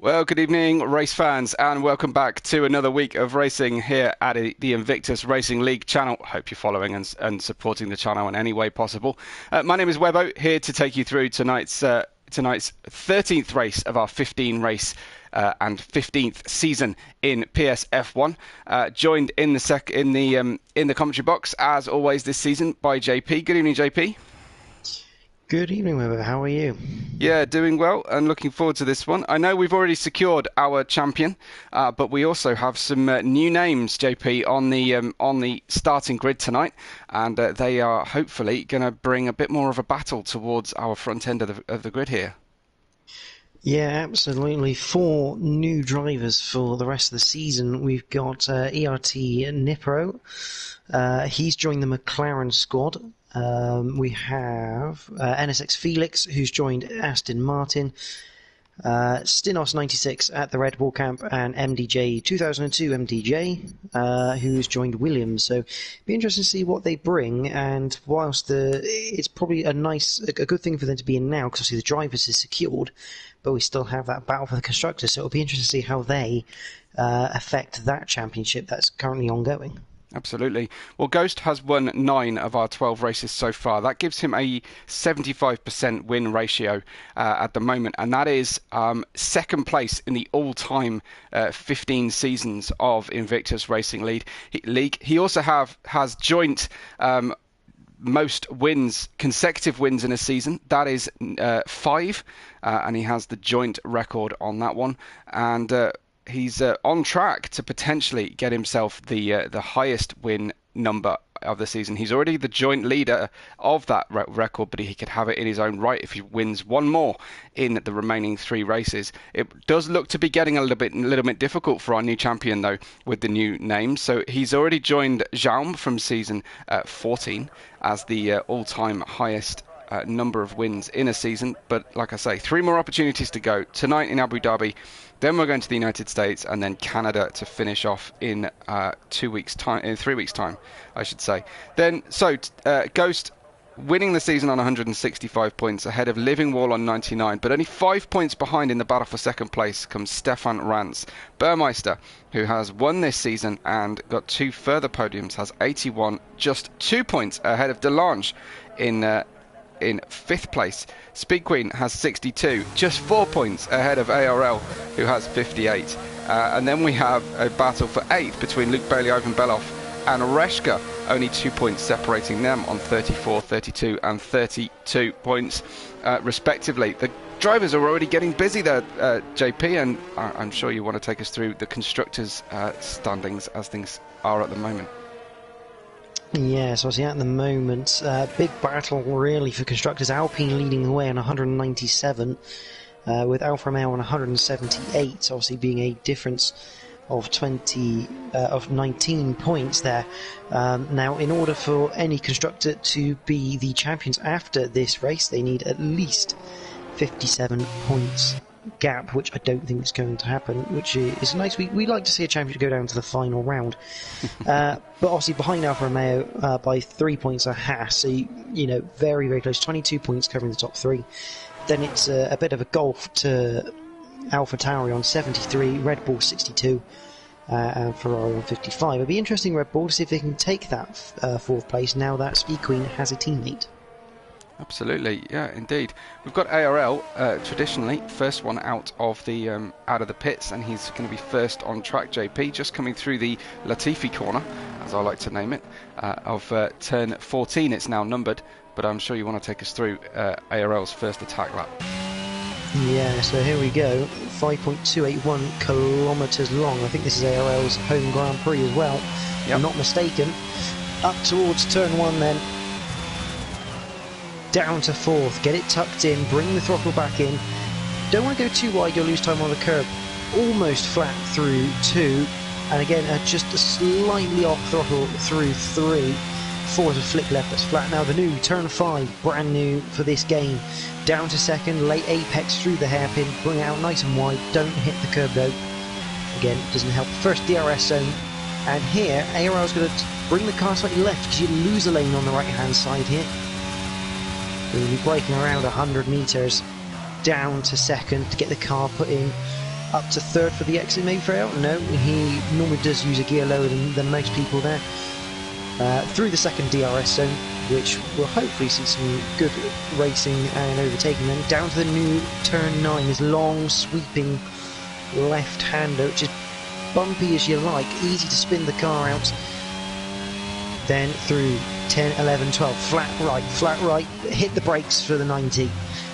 Well, good evening, race fans, and welcome back to another week of racing here at the Invictus Racing League channel. Hope you're following and supporting the channel in any way possible. My name is Webbo, here to take you through tonight's 13th race of our 15-race and 15th season in PS F1. Joined in the commentary box, as always this season, by JP. Good evening, JP. Good evening, Weber. How are you? Yeah, doing well and looking forward to this one. I know we've already secured our champion, but we also have some new names, JP, on the starting grid tonight, and they are hopefully going to bring a bit more of a battle towards our front end of the grid here. Yeah, absolutely. 4 new drivers for the rest of the season. We've got ERT Nipro. He's joined the McLaren squad. We have NSX Felix, who's joined Aston Martin, Stinos 96 at the Red Bull camp, and MDJ 2002 MDJ, who's joined Williams. So it'll be interesting to see what they bring. And whilst it's probably a good thing for them to be in now, because obviously the drivers is secured, but we still have that battle for the constructors. So it'll be interesting to see how they affect that championship that's currently ongoing. Absolutely. Well, Ghost has won 9 of our 12 races so far. That gives him a 75% win ratio at the moment, and that is second place in the all-time 15 seasons of Invictus Racing League. He also has joint most wins, consecutive wins in a season. That is 5, and he has the joint record on that one. And he's on track to potentially get himself the highest win number of the season. He's already the joint leader of that record, but he could have it in his own right if he wins one more in the remaining 3 races. It does look to be getting a little bit difficult for our new champion, though, with the new name. So he's already joined Jaume from season 14 as the all-time highest number of wins in a season. But like I say, 3 more opportunities to go tonight in Abu Dhabi. Then we're going to the United States and then Canada to finish off in 3 weeks' time, I should say. Then, Ghost winning the season on 165 points ahead of Living Wall on 99, but only 5 points behind in the battle for second place comes Stefan Rance. Burmeister, who has won this season and got 2 further podiums, has 81, just 2 points ahead of Delange in 5th place. Speed Queen has 62, just 4 points ahead of ARL, who has 58. And then we have a battle for 8th between Luke Bailey, Ivan Beloff and Reshka, only 2 points separating them on 34, 32 and 32 points respectively. The drivers are already getting busy there, JP, and I'm sure you want to take us through the constructors' standings as things are at the moment. Yes, obviously at the moment, big battle really for constructors. Alpine leading the way on 197, with Alfa Romeo on 178, obviously being a difference of 19 points there. Now, in order for any constructor to be the champions after this race, they need at least 57 points gap, which I don't think is going to happen, which is nice. We like to see a champion go down to the final round. But obviously behind Alfa Romeo by 3 points are Haas, so very, very close, 22 points covering the top 3. Then it's a bit of a gulf to AlphaTauri on 73, Red Bull 62, and Ferrari on 55. It'll be interesting, Red Bull, to see if they can take that 4th place now that Speed Queen has a teammate. Absolutely, yeah, indeed. We've got ARL traditionally first one out of the pits, and he's going to be first on track. JP just coming through the Latifi corner, as I like to name it, of turn 14. It's now numbered, but I'm sure you want to take us through ARL's first attack lap. Yeah, so here we go. 5.281 kilometres long. I think this is ARL's home Grand Prix as well. Yep. I'm not mistaken. Up towards turn 1 then. Down to 4th, get it tucked in, bring the throttle back in. Don't want to go too wide, you'll lose time on the curb. Almost flat through 2, and again just slightly off throttle through 3. 4 is a flip left, that's flat. Now the new turn 5, brand new for this game. Down to 2nd, late apex through the hairpin, bring it out nice and wide, don't hit the curb though. Again, doesn't help. First DRS zone, and here ARL's going to bring the car slightly left because you lose a lane on the right hand side here. We'll be braking around 100 metres down to 2nd to get the car put in up to third for the exit maybe for out? No, he normally does use a gear lower than most people there. Through the second DRS zone, which will hopefully see some good racing and overtaking. Then down to the new turn 9, this long sweeping left-hander, which is bumpy as you like, easy to spin the car out. Then through 10, 11, 12, flat right, hit the brakes for the 90,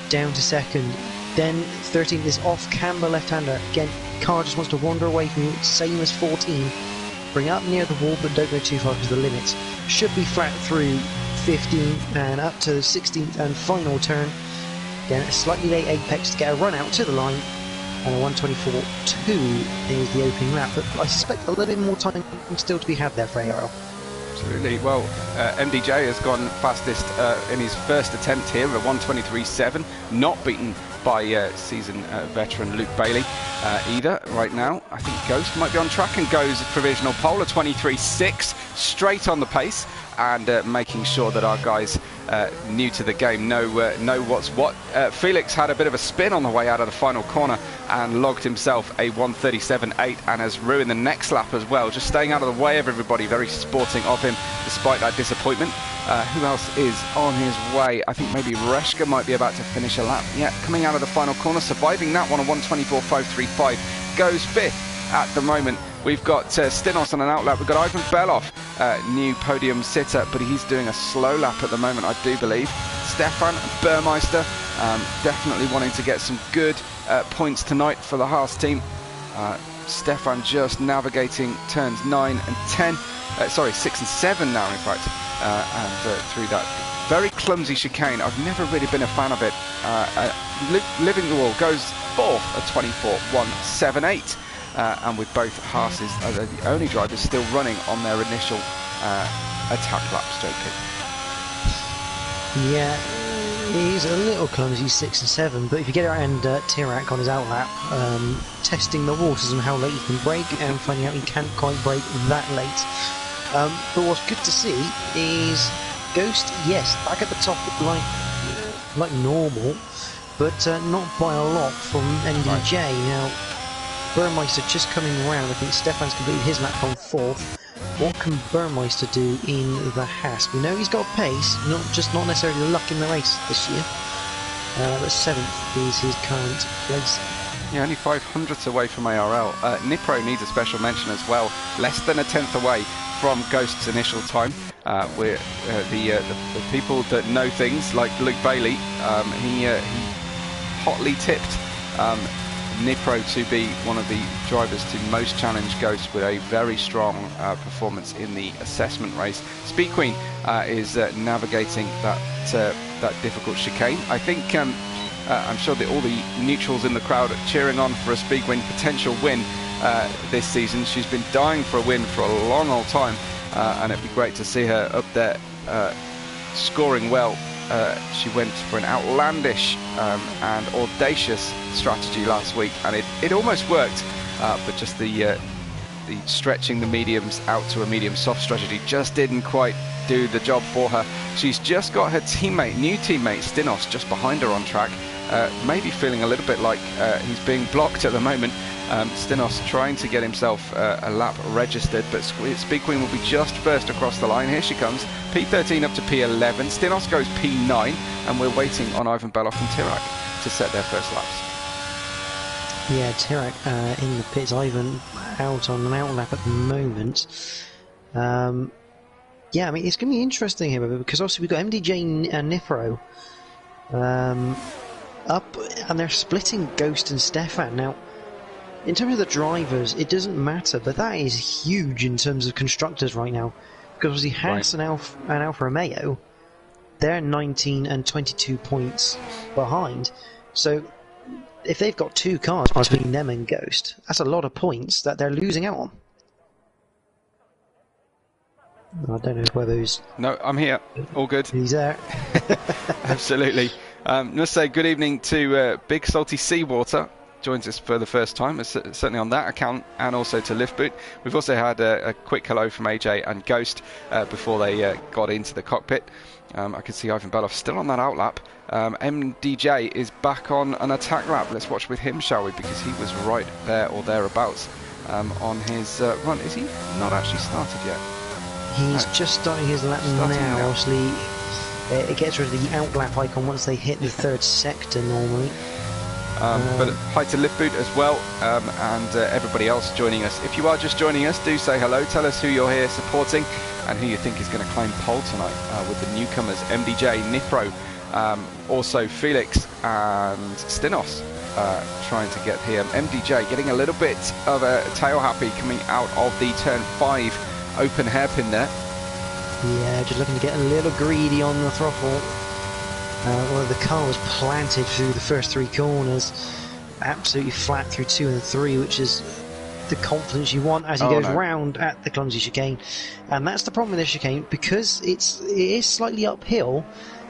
down to second. Then 13, this off-camber left-hander, again, car just wants to wander away from you, same as 14. Bring up near the wall, but don't go too far because the limits. Should be flat through 15 and up to the 16th and final turn. Again, a slightly late apex to get a run out to the line. And a 1:24.2 is the opening lap, but I suspect a little bit more time still to be had there for IRL. Absolutely. Well, MDJ has gone fastest in his first attempt here, a 1:23.7, not beaten by seasoned veteran Luke Bailey either right now. I think Ghost might be on track and goes provisional pole, a 23.6, straight on the pace, and making sure that our guys new to the game know what's what. Felix had a bit of a spin on the way out of the final corner and logged himself a 1:37.8 and has ruined the next lap as well, just staying out of the way of everybody. Very sporting of him despite that disappointment. Who else is on his way? I think maybe Reshka might be about to finish a lap. Yeah, coming out of the final corner, surviving that one, a 1:24.535, goes fifth at the moment. We've got Stinos on an outlap. We've got Ivan Belov, new podium sitter, but he's doing a slow lap at the moment, I do believe. Stefan Burmeister, definitely wanting to get some good points tonight for the Haas team. Stefan just navigating turns 9 and 10. Sorry, 6 and 7 now, in fact. And through that very clumsy chicane. I've never really been a fan of it. Living the Wall goes fourth at 24.178. And with both Haas's, the only drivers still running on their initial attack laps, JP. Yeah, he's a little clumsy, 6 and 7, but if you get around Tirak on his outlap, testing the waters on how late he can brake and finding out he can't quite brake that late. But what's good to see is Ghost, yes, back at the top like normal, but not by a lot from MDJ. Right. Now, Burmeister just coming around. I think Stefan's completed his lap on 4th. What can Burmeister do in the Haas? We know he's got pace, not necessarily luck in the race this year. But 7th is his current place. Yeah, only 500ths away from ARL. Nipro needs a special mention as well. Less than a 10th away from Ghost's initial time. We're the people that know things like Luke Bailey. He hotly tipped Nipro to be one of the drivers to most challenge Ghost with a very strong performance in the assessment race. Speed Queen is navigating that difficult chicane. I think I'm sure that all the neutrals in the crowd are cheering on for a Speed Queen potential win this season. She's been dying for a win for a long old time, and it'd be great to see her up there scoring well. She went for an outlandish and audacious strategy last week, and it almost worked, but just the stretching the mediums out to a medium soft strategy just didn't quite do the job for her. She's just got her new teammate Stinos just behind her on track, maybe feeling a little bit like he's being blocked at the moment. Stinos trying to get himself a lap registered, but Speed Queen will be just first across the line. Here she comes, P13 up to P11. Stinos goes P9, and we're waiting on Ivan Belov and Tirak to set their first laps. Yeah, Tirak in the pits, Ivan out on an outlap at the moment. Yeah, I mean, it's going to be interesting here, because obviously we've got MDJ and Nipro up, and they're splitting Ghost and Stefan. Now, in terms of the drivers, it doesn't matter, but that is huge in terms of constructors right now. Because obviously Haas and Alfa Romeo, they're 19 and 22 points behind. So if they've got 2 cars between them and Ghost, that's a lot of points that they're losing out on. I don't know whether he's... No, I'm here. All good. He's there. Absolutely. Let's say good evening to Big Salty Seawater. joins us for the first time, certainly on that account, and also to Liftboot. We've also had a quick hello from AJ and Ghost before they got into the cockpit. I can see Ivan Beloff still on that outlap. MDJ is back on an attack lap. Let's watch with him, shall we? Because he was right there or thereabouts on his run. Is he not actually started yet? He's just starting his lap now. Obviously, it gets rid of the outlap icon once they hit the third sector normally. But hi to Liftboot as well, and everybody else joining us. If you are just joining us, do say hello. Tell us who you're here supporting and who you think is going to claim pole tonight with the newcomers, MDJ, Nipro, also Felix and Stinos trying to get here. MDJ getting a little bit of a tail happy coming out of the turn 5 open hairpin there. Yeah, just looking to get a little greedy on the throttle. Well, the car was planted through the first 3 corners, absolutely flat through 2 and 3, which is the confidence you want as he goes round at the clumsy chicane. And that's the problem with this chicane, because it is slightly uphill,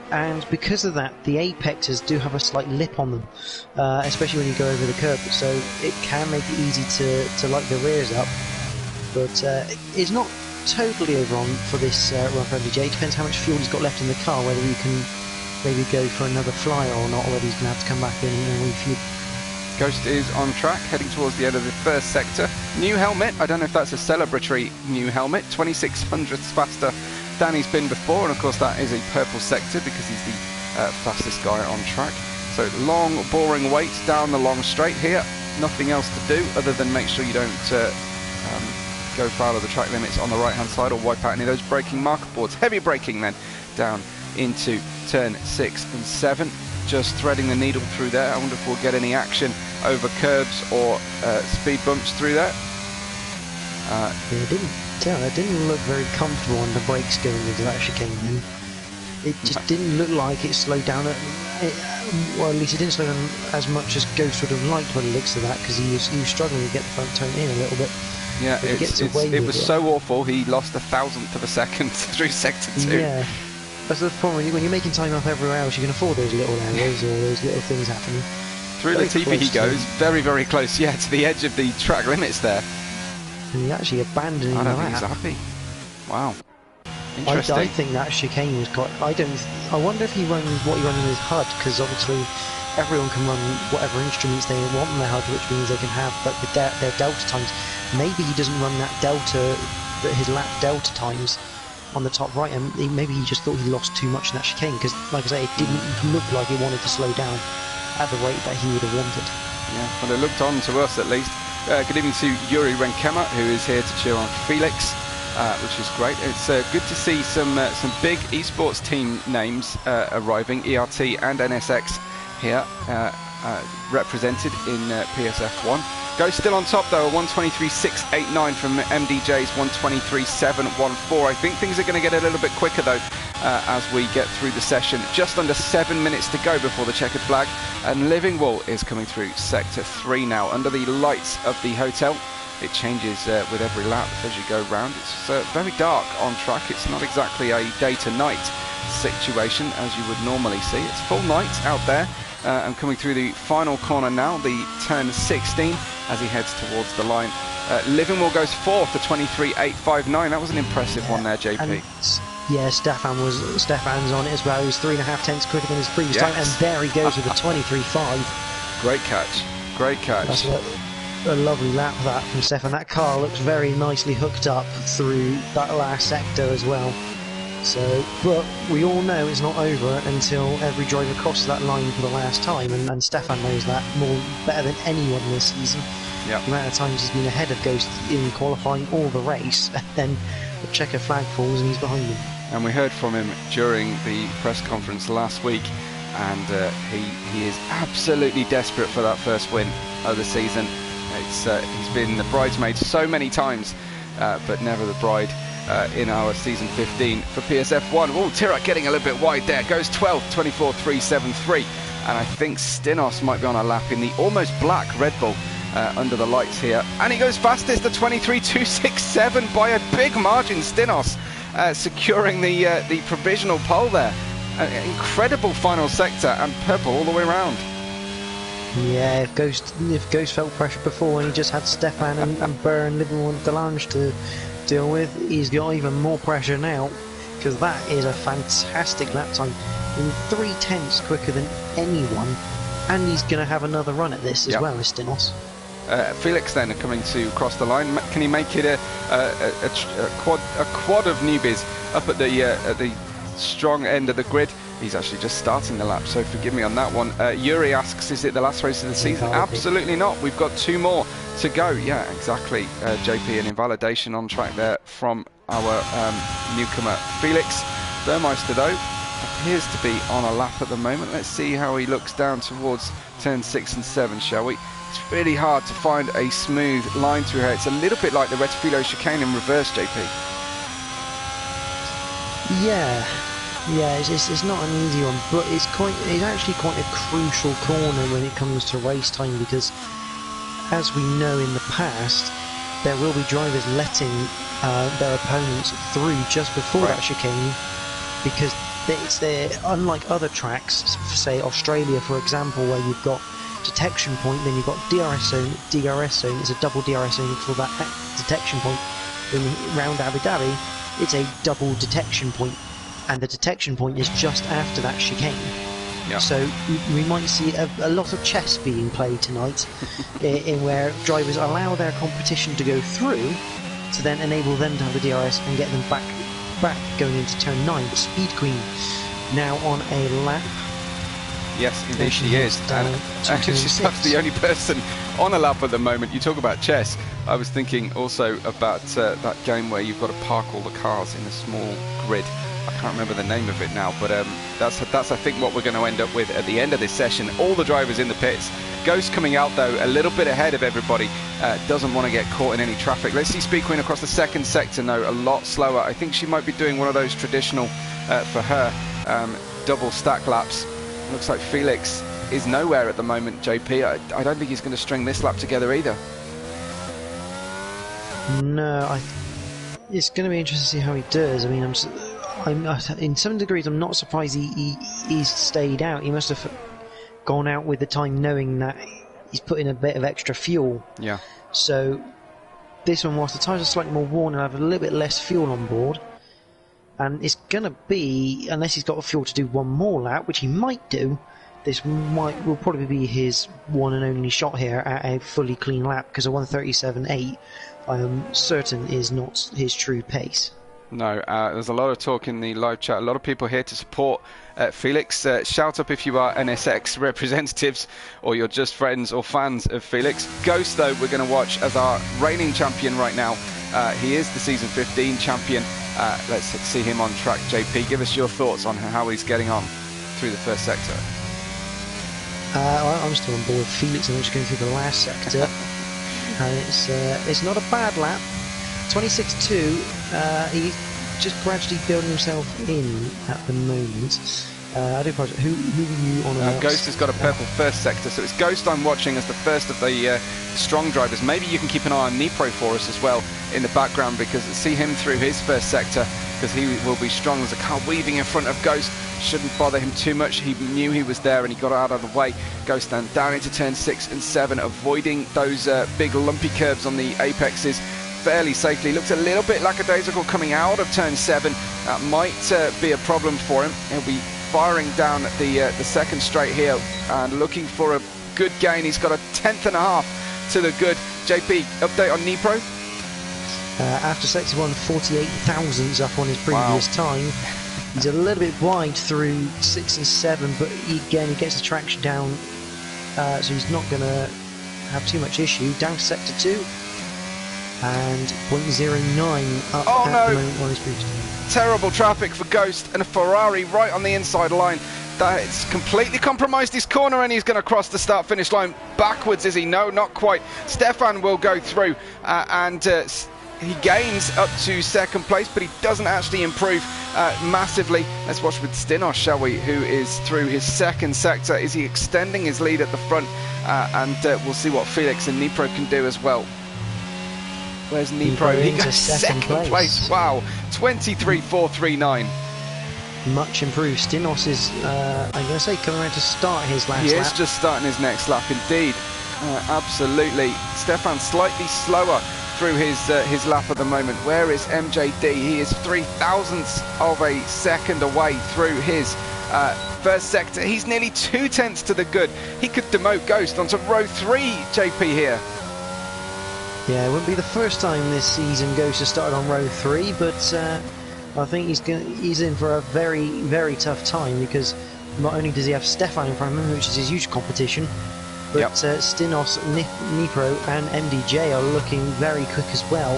and because of that, the apexes do have a slight lip on them, especially when you go over the curb. So it can make it easy to light the rears up, but it's not totally over on for this run for MDJ. It depends how much fuel he's got left in the car, whether you can maybe go for another flyer or not, or whether he's going to have to come back in and refuel. Ghost is on track, heading towards the end of the first sector. New helmet, I don't know if that's a celebratory new helmet, 2600ths faster than he's been before, and of course that is a purple sector because he's the fastest guy on track. So long, boring wait down the long straight here. Nothing else to do other than make sure you don't go foul of the track limits on the right hand side or wipe out any of those braking marker boards. Heavy braking then down into turn 6 and 7, just threading the needle through there. I wonder if we'll get any action over curbs or speed bumps through there. It didn't look very comfortable on the brakes going into that chicane then. It just didn't look like it slowed down, well, at least it didn't slow down as much as Ghost would have liked when it looks to that, because he was struggling to get the front tone in a little bit. Yeah, it was so awful, he lost 1,000th of a second through sector 2. Yeah. That's the problem, when you're making time up everywhere else, you can afford those little errors or those little things happening. Through Latifi he goes, very, very close, yeah, to the edge of the track limits there. And he's actually abandoning the lap. I don't think he's happy. Wow. Interesting. I think that chicane was quite... I wonder if he runs what he runs in his HUD, because obviously everyone can run whatever instruments they want in their HUD, which means they can have their delta times. Maybe he doesn't run his lap delta times on the top right, and maybe he just thought he lost too much in that chicane, because like I say, it didn't look like he wanted to slow down at the rate that he would have wanted. Yeah, well, it looked on to us at least. Good evening to Yuri Renkema, who is here to cheer on Felix, which is great. It's good to see some big esports team names arriving, ERT and NSX here, represented in PSF1. Ghost still on top though, a 1:23.689 from MDJ's 1:23.714. I think things are going to get a little bit quicker though as we get through the session. Just under 7 minutes to go before the checkered flag, and Living Wall is coming through sector 3 now under the lights of the hotel. It changes with every lap as you go round. It's very dark on track. It's not exactly a day to night situation as you would normally see. It's full night out there. And coming through the final corner now, the turn 16, as he heads towards the line. Livingwell goes 4th to 23.859. That was an impressive one there, JP. And, yeah, Stefan's on it as well. He was 3.5 tenths quicker than his previous time, and there he goes with a 23.5. Great catch, great catch. That's a lovely lap that from Stefan. That car looks very nicely hooked up through that last sector as well. So, but we all know it's not over until every driver crosses that line for the last time, and Stefan knows that better than anyone this season. Yep. The amount of times he's been ahead of Ghost in qualifying or the race, and then the checker flag falls and he's behind him. And we heard from him during the press conference last week, and he is absolutely desperate for that first win of the season. He's been the bridesmaid so many times, but never the bride. In our season 15 for PSF1. Oh, Tirak getting a little bit wide there. Goes 12th, 24.373. And I think Stinos might be on a lap in the almost black Red Bull under the lights here. And he goes fastest at 23.267 by a big margin. Stinos securing the provisional pole there. An incredible final sector and purple all the way around. Yeah, if Ghost felt pressure before and he just had Stefan and Burr and Livermore and Delange to deal with, he's got even more pressure now, because that is a fantastic lap time, in 3/10 quicker than anyone, and he's going to have another run at this as well as Stinos. Felix then coming to cross the line. Can he make it a quad of newbies up at the strong end of the grid? He's actually just starting the lap, so forgive me on that one. Yuri asks, is it the last race of the season? Absolutely not. We've got 2 more to go. Yeah, exactly. JP, an invalidation on track there from our newcomer Felix. Burmeister, though, appears to be on a lap at the moment. Let's see how he looks down towards turn 6 and 7, shall we? It's really hard to find a smooth line through here. It's a little bit like the Rettifilo chicane in reverse, JP. Yeah, it's not an easy one, but it's actually quite a crucial corner when it comes to race time, because as we know in the past, there will be drivers letting their opponents through just before that chicane, because unlike other tracks, say Australia for example, where you've got detection point, then you've got DRS zone, it's a double DRS zone for that detection point. Round Abu Dhabi, it's a double detection point, and the detection point is just after that chicane. Yeah. So we might see a lot of chess being played tonight, in where drivers allow their competition to go through, to then enable them to have the DRS and get them back going into turn 9. Speed Queen now on a lap. Yes, indeed she is. And she's perhaps the only person on a lap at the moment. You talk about chess. I was thinking also about that game where you've got to park all the cars in a small grid. I can't remember the name of it now, but that's I think what we're going to end up with at the end of this session. All the drivers in the pits. Ghost coming out though a little bit ahead of everybody. Doesn't want to get caught in any traffic. Let's see Speed Queen across the second sector now, a lot slower. I think she might be doing one of those traditional for her double stack laps. Looks like Felix is nowhere at the moment, JP. I don't think he's going to string this lap together either. No, it's going to be interesting to see how he does. I mean, in some degrees, I'm not surprised he's stayed out. He must have gone out with the time knowing that he's put in a bit of extra fuel. Yeah. So this one, whilst the tyres are slightly more worn and have a little bit less fuel on board, and it's going to be, unless he's got the fuel to do one more lap, which he might do, this will probably be his one and only shot here at a fully clean lap, because a 1:37.8 I'm certain is not his true pace. No, there's a lot of talk in the live chat, a lot of people here to support Felix. Shout up if you are NSX representatives or you're just friends or fans of Felix. Ghost, though, we're going to watch as our reigning champion right now. He is the season 15 champion. Let's see him on track. JP, give us your thoughts on how he's getting on through the first sector. I'm still on board with Felix, and I'm just going through the last sector. And it's not a bad lap. 26.2. He's just gradually building himself in at the moment. I do apologize. Who are you on? Ghost has got a purple first sector, so it's Ghost I'm watching as the first of the strong drivers. Maybe you can keep an eye on Nipro for us as well in the background, because see him through his first sector, because he will be strong. There's a car weaving in front of Ghost. Shouldn't bother him too much. He knew he was there and he got out of the way. Ghost then down into turn 6 and 7, avoiding those big lumpy curves on the apexes fairly safely. Looks a little bit lackadaisical coming out of turn 7. That might be a problem for him. He'll be firing down the second straight here and looking for a good gain. He's got a 10th.5 to the good. JP, update on Nipro? After sector 1, 48 thousandths up on his previous time. He's a little bit wide through 6 and 7, but again he gets the traction down, so he's not going to have too much issue. Down to sector 2 and 0.09 up at the moment on his previous time. Terrible traffic for Ghost, and a Ferrari right on the inside line. That's completely compromised his corner, and he's going to cross the start-finish line backwards, is he? No, not quite. Stefan will go through, and he gains up to second place, but he doesn't actually improve massively. Let's watch with Stinos, shall we, who is through his second sector. Is he extending his lead at the front? And we'll see what Felix and Nipro can do as well. Where's Nipro? He goes second place. Wow, 23.439. much improved. Stinos is, I'm going to say, coming around to start his last lap. He is just starting his next lap, indeed. Absolutely. Stefan slightly slower through his lap at the moment. Where is MJD? He is 0.003 of a second away through his first sector. He's nearly 0.2 to the good. He could demote Ghost onto row 3, JP here. Yeah, it wouldn't be the first time this season Ghost has started on row 3, but I think he's in for a very, very tough time, because not only does he have Stefan in front of him, which is his huge competition, but Stinos, Nipro and MDJ are looking very quick as well.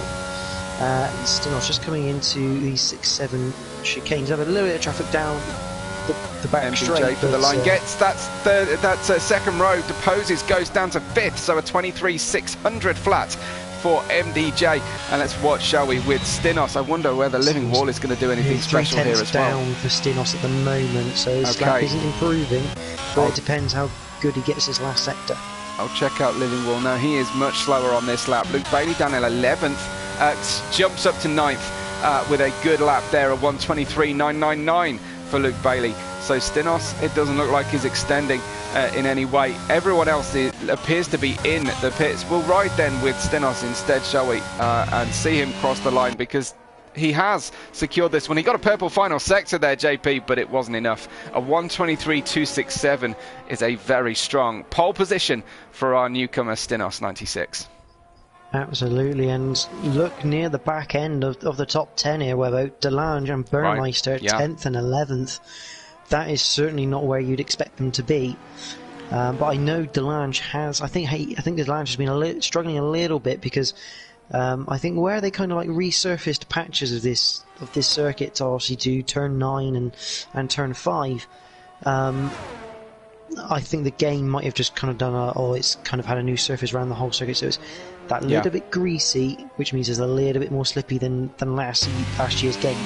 Stinos just coming into the 6-7 chicanes. Have a little bit of traffic down the back MDJ straight. for the line gets that's second row, deposes Ghost down to 5th, so a 23,600 flat for MDJ. And let's watch, shall we, with Stinos. I wonder whether Living Wall is going to do anything special here as well. Down for Stinos at the moment, so his lap isn't improving, but it depends how good he gets his last sector. I'll check out Living Wall now. He is much slower on this lap. Luke Bailey down in 11th, jumps up to 9th with a good lap there, a 1:23.999 for Luke Bailey. So Stinos, it doesn't look like he's extending in any way. Everyone else appears to be in the pits. We'll ride then with Stinos instead, shall we, and see him cross the line, because he has secured this one. He got a purple final sector there, JP, but it wasn't enough. A 1:23.267 is a very strong pole position for our newcomer Stinos 96. Absolutely, and look near the back end of the top 10 here, where both Delange and Burmeister 10th and 11th. That is certainly not where you'd expect them to be. But I know Delange has. I think Delange has been struggling a little bit, because I think where they kind of like resurfaced patches of this circuit to obviously do turn 9 and turn 5. I think the game might have just kind of done it's kind of had a new surface around the whole circuit, so it's that little bit greasy, which means it's a little bit more slippy than last year's game.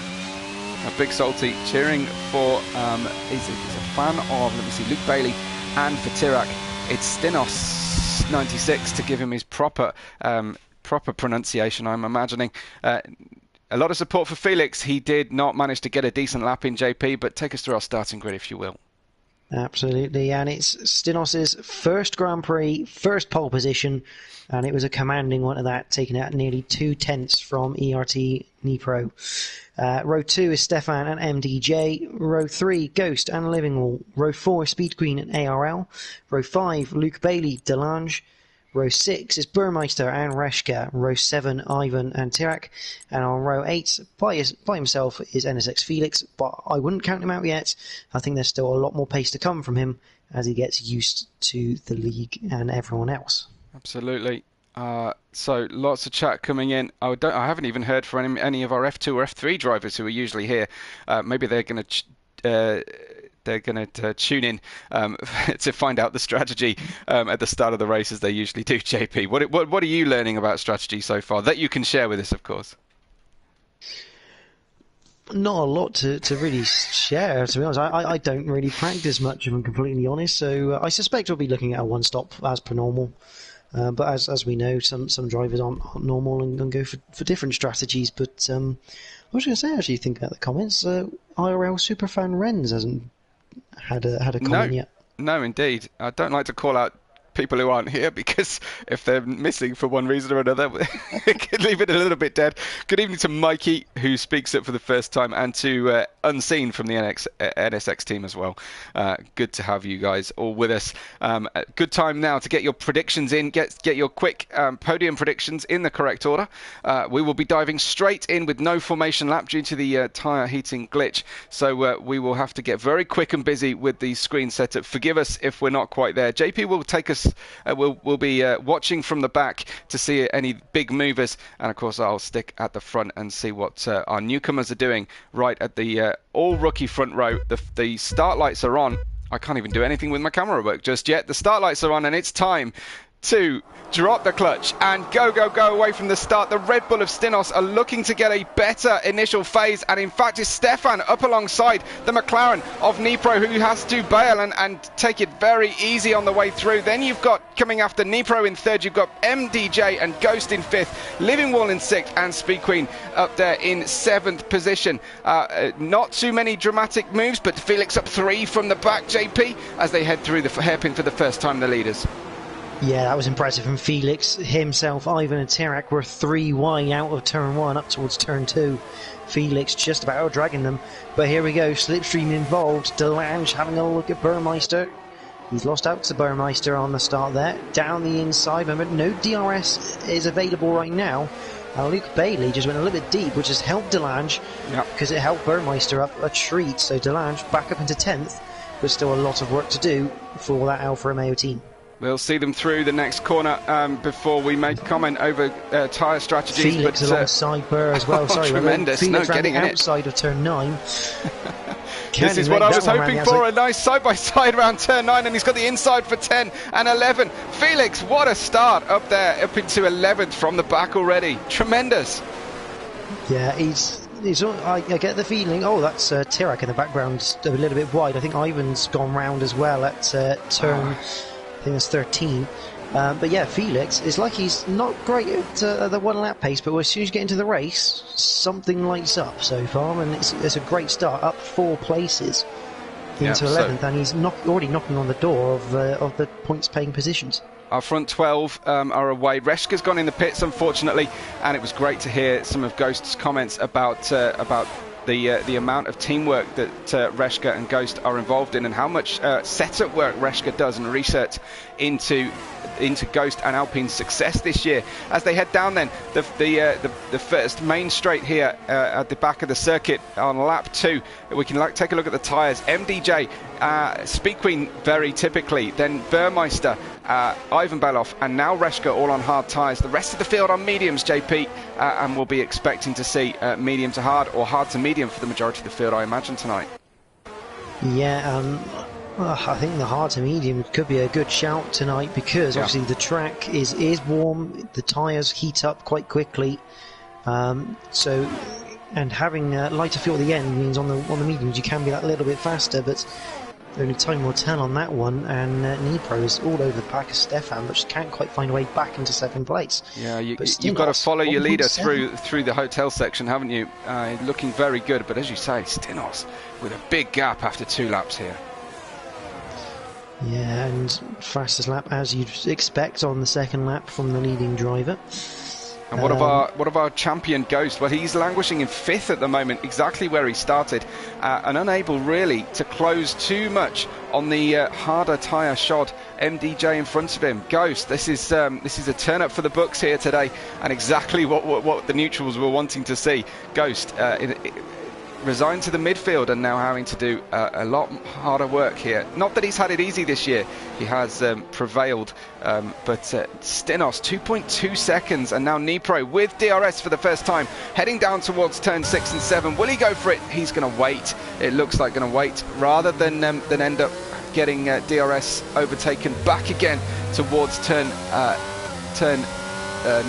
A big salty cheering for he's a fan of, let me see, Luke Bailey, and for Tirak it's Stinos 96 to give him his proper pronunciation, I'm imagining. A lot of support for Felix. He did not manage to get a decent lap in, JP, but take us through our starting grid if you will. Absolutely, and it's Stinos' first Grand Prix, first pole position, and it was a commanding one at that, taking out nearly 2/10 from ERT Nipro. Row 2 is Stefan and MDJ. Row 3, Ghost and Living Wall. Row 4, Speed Queen and ARL. Row 5, Luke Bailey, Delange. Row 6 is Burmeister and Reshka. Row 7, Ivan and Tirak. And on row 8, by himself, is NSX Felix, but I wouldn't count him out yet. I think there's still a lot more pace to come from him as he gets used to the league and everyone else. Absolutely. So lots of chat coming in. I haven't even heard from any of our F2 or F3 drivers who are usually here. Maybe they're going to tune in to find out the strategy at the start of the race, as they usually do. JP, what are you learning about strategy so far that you can share with us, of course? Not a lot to really share, to be honest. I don't really practice much, if I'm completely honest, so I suspect we'll be looking at a one-stop as per normal. But as we know, some drivers aren't normal and go for different strategies. But I was going to say, actually, think about the comments. IRL Superfan Renz hasn't had a comment yet. No, indeed. I don't like to call out people who aren't here, because if they're missing for one reason or another, it could leave it a little bit dead. Good evening to Mikey, who speaks up for the first time, and to Unseen from the NSX team as well. Good to have you guys all with us. Good time now to get your predictions in, get your quick podium predictions in the correct order. We will be diving straight in with no formation lap due to the tyre heating glitch, so we will have to get very quick and busy with the screen setup. Forgive us if we're not quite there. JP will take us, we'll be watching from the back to see any big movers, and of course I'll stick at the front and see what our newcomers are doing right at the all rookie front row. The start lights are on. I can't even do anything with my camera work just yet. The start lights are on, and it's time to drop the clutch and go away from the start. The Red Bull of Stinos are looking to get a better initial phase, and in fact it's Stefan up alongside the McLaren of Nipro, who has to bail and take it very easy on the way through. Then you've got, coming after Nipro in third, you've got MDJ and Ghost in fifth, Living Wall in sixth, and Speed Queen up there in seventh position. Not too many dramatic moves, but Felix up three from the back, JP, as they head through the hairpin for the first time, the leaders. Yeah, that was impressive from Felix. Himself, Ivan and Tirak were 3 wide out of turn 1 up towards turn 2. Felix just about out-dragging them. But here we go, Slipstream involved. Delange having a look at Burmeister. He's lost out to Burmeister on the start there. Down the inside, but no DRS is available right now. Luke Bailey just went a little bit deep, which has helped Delange, because it helped Burmeister up a treat. So Delange back up into 10th, but still a lot of work to do for that Alfa Romeo team. We'll see them through the next corner before we make comment over tyre strategies. Felix alongside Burr as well. Sorry, tremendous. Felix Getting in outside of turn 9. This is what I was hoping for, a nice side-by-side around turn 9, and he's got the inside for 10 and 11. Felix, what a start up there, up into 11th from the back already. Tremendous. Yeah, I get the feeling, that's Tirak in the background, a little bit wide. I think Ivan's gone round as well at turn... I think that's 13. But yeah, Felix is like he's not great at the one lap pace, but as soon as you get into the race, something lights up so far, and it's a great start, up 4 places into 11th, and he's already knocking on the door of the points paying positions. Our front 12 are away. Reshka's gone in the pits, unfortunately, and it was great to hear some of Ghost's comments about the amount of teamwork that Reshka and Ghost are involved in, and how much setup work Reshka does and research into Ghost and Alpine's success this year. As they head down then, the first main straight here at the back of the circuit on lap 2, we can take a look at the tyres. MDJ, Speed Queen very typically, then Burmeister, Ivan Beloff, and now Reshka all on hard tyres. The rest of the field on mediums, JP, and we'll be expecting to see medium to hard or hard to medium for the majority of the field, I imagine, tonight. Yeah, I think the hard to medium could be a good shout tonight, because obviously the track is warm, the tyres heat up quite quickly, and having lighter fuel at the end means on the mediums you can be that little bit faster, but only time will tell on that one. And Nipro is all over the pack of Stefan, but just can't quite find a way back into 2nd place. Yeah, you've got to follow your leader through the hotel section, haven't you? Looking very good, but as you say, Stinos with a big gap after 2 laps here. Yeah, and fastest lap as you'd expect on the 2nd lap from the leading driver. And what of our champion Ghost? Well, he's languishing in 5th at the moment, exactly where he started, and unable really to close too much on the harder tyre shod MDJ in front of him. Ghost, this is a turn up for the books here today, and exactly what the neutrals were wanting to see. Ghost resigned to the midfield and now having to do a lot harder work here. Not that he's had it easy this year, he has prevailed, but Stinos 2.2 seconds, and now Nipro with DRS for the first time, heading down towards turn 6 and 7. Will he go for it? He's going to wait. It looks like going to wait rather than end up getting DRS overtaken back again towards turn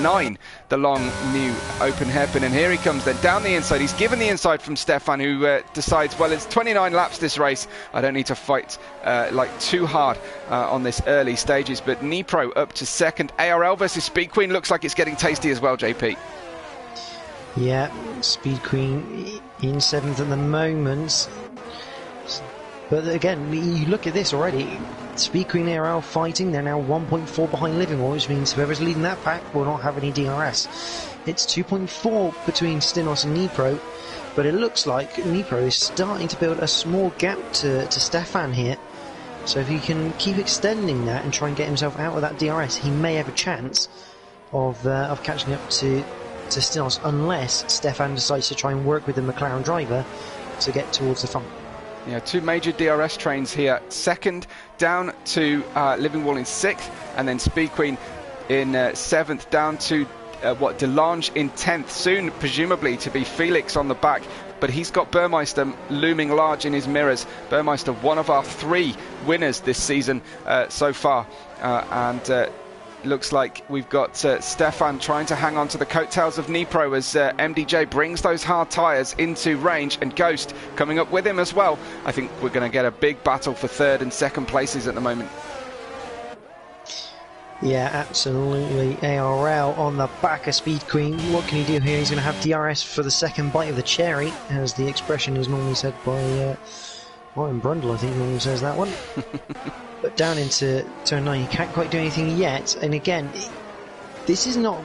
9, the long new open hairpin. And here he comes then down the inside. He's given the inside from Stefan, who decides, well, it's 29 laps this race, I don't need to fight too hard on this early stages. But Nipro up to 2nd. ARL versus Speed Queen looks like it's getting tasty as well, JP. Yeah, Speed Queen in 7th at the moment. But again, you look at this already. Speed Queen and ARL fighting. They're now 1.4 behind Living Wall, which means whoever's leading that pack will not have any DRS. It's 2.4 between Stinos and Nipro, but it looks like Nipro is starting to build a small gap to Stefan here. So if he can keep extending that and try and get himself out of that DRS, he may have a chance of catching up to Stinos, unless Stefan decides to try and work with the McLaren driver to get towards the front. Yeah, 2 major DRS trains here. 2nd down to Living Wall in 6th, and then Speed Queen in 7th down to Delange in 10th. Soon, presumably, to be Felix on the back, but he's got Burmeister looming large in his mirrors. Burmeister, one of our 3 winners this season so far, and looks like we've got Stefan trying to hang on to the coattails of Nipro as MDJ brings those hard tyres into range, and Ghost coming up with him as well. I think we're going to get a big battle for third and second places at the moment. Yeah, absolutely. ARL on the back of Speed Queen. What can he do here? He's going to have DRS for the second bite of the cherry, as the expression is normally said by Martin Brundle, I think normally says that one. But down into turn 9, he can't quite do anything yet. And again, this is not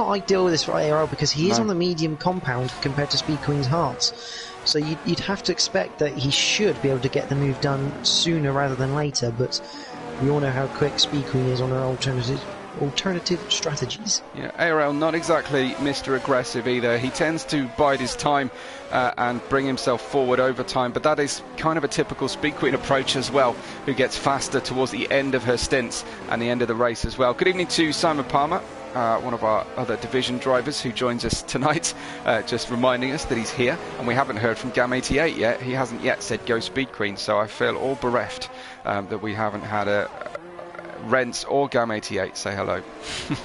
ideal with this for ARL, because he is on the medium compound compared to Speed Queen's Hearts. So you'd have to expect that he should be able to get the move done sooner rather than later, but we all know how quick Speed Queen is on her alternative strategies. Yeah, ARL not exactly Mr. Aggressive either. He tends to bide his time and bring himself forward over time, but that is kind of a typical Speed Queen approach as well, who gets faster towards the end of her stints and the end of the race as well. Good evening to Simon Palmer, one of our other division drivers who joins us tonight, just reminding us that he's here, and we haven't heard from Gam88 yet. He hasn't yet said go Speed Queen, so I feel all bereft that we haven't had a Rents or Gam88 say hello.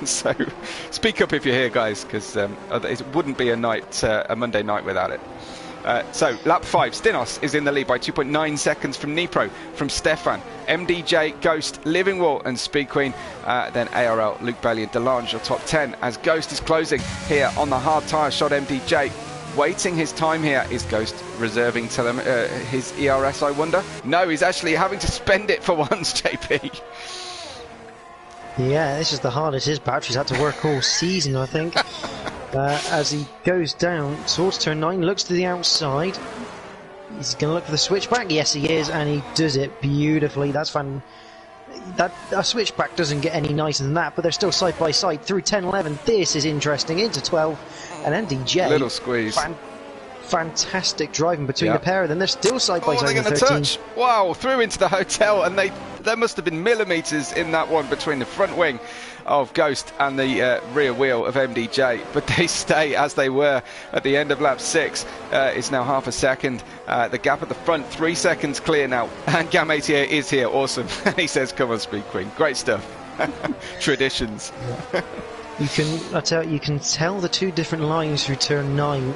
So speak up if you're here, guys, because it wouldn't be a Monday night without it. So lap 5, Stinos is in the lead by 2.9 seconds from Nipro, from Stefan, MDJ, Ghost, Living Wall and Speed Queen. Then ARL, Luke Bailey and Delange are top 10, as Ghost is closing here on the hard tyre shot. MDJ waiting his time here. Is Ghost reserving his ERS, I wonder? No, he's actually having to spend it for once, JP. Yeah, this is the hardest his battery's had to work all season, I think. As he goes down towards turn 9, looks to the outside. He's going to look for the switchback. Yes, he is, and he does it beautifully. That's fun. A switchback doesn't get any nicer than that, but they're still side by side through 10-11. This is interesting. Into 12, and MDJ. Little squeeze. Fantastic driving between the pair of them. They're still side by side. They're going to touch. Wow, through into the hotel, and there must have been millimetres in that one between the front wing of Ghost and the rear wheel of MDJ, but they stay as they were at the end of lap 6. It's now half a second. The gap at the front, 3 seconds clear now, and Gam88 is here. Awesome. And he says, come on, Speed Queen. Great stuff. Traditions. You can tell the two different lines through turn 9.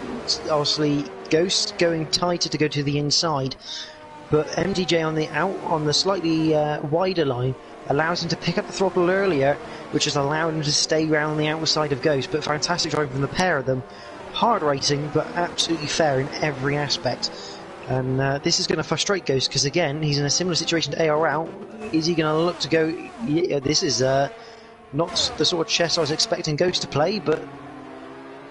Obviously, Ghost going tighter to go to the inside, but MDJ on the slightly wider line allows him to pick up the throttle earlier, which has allowed him to stay around the outside of Ghost. But fantastic driving from the pair of them. Hard racing, but absolutely fair in every aspect. And this is going to frustrate Ghost, because again, he's in a similar situation to ARL. Is he going to look to go? Yeah, this is not the sort of chess I was expecting Ghost to play, but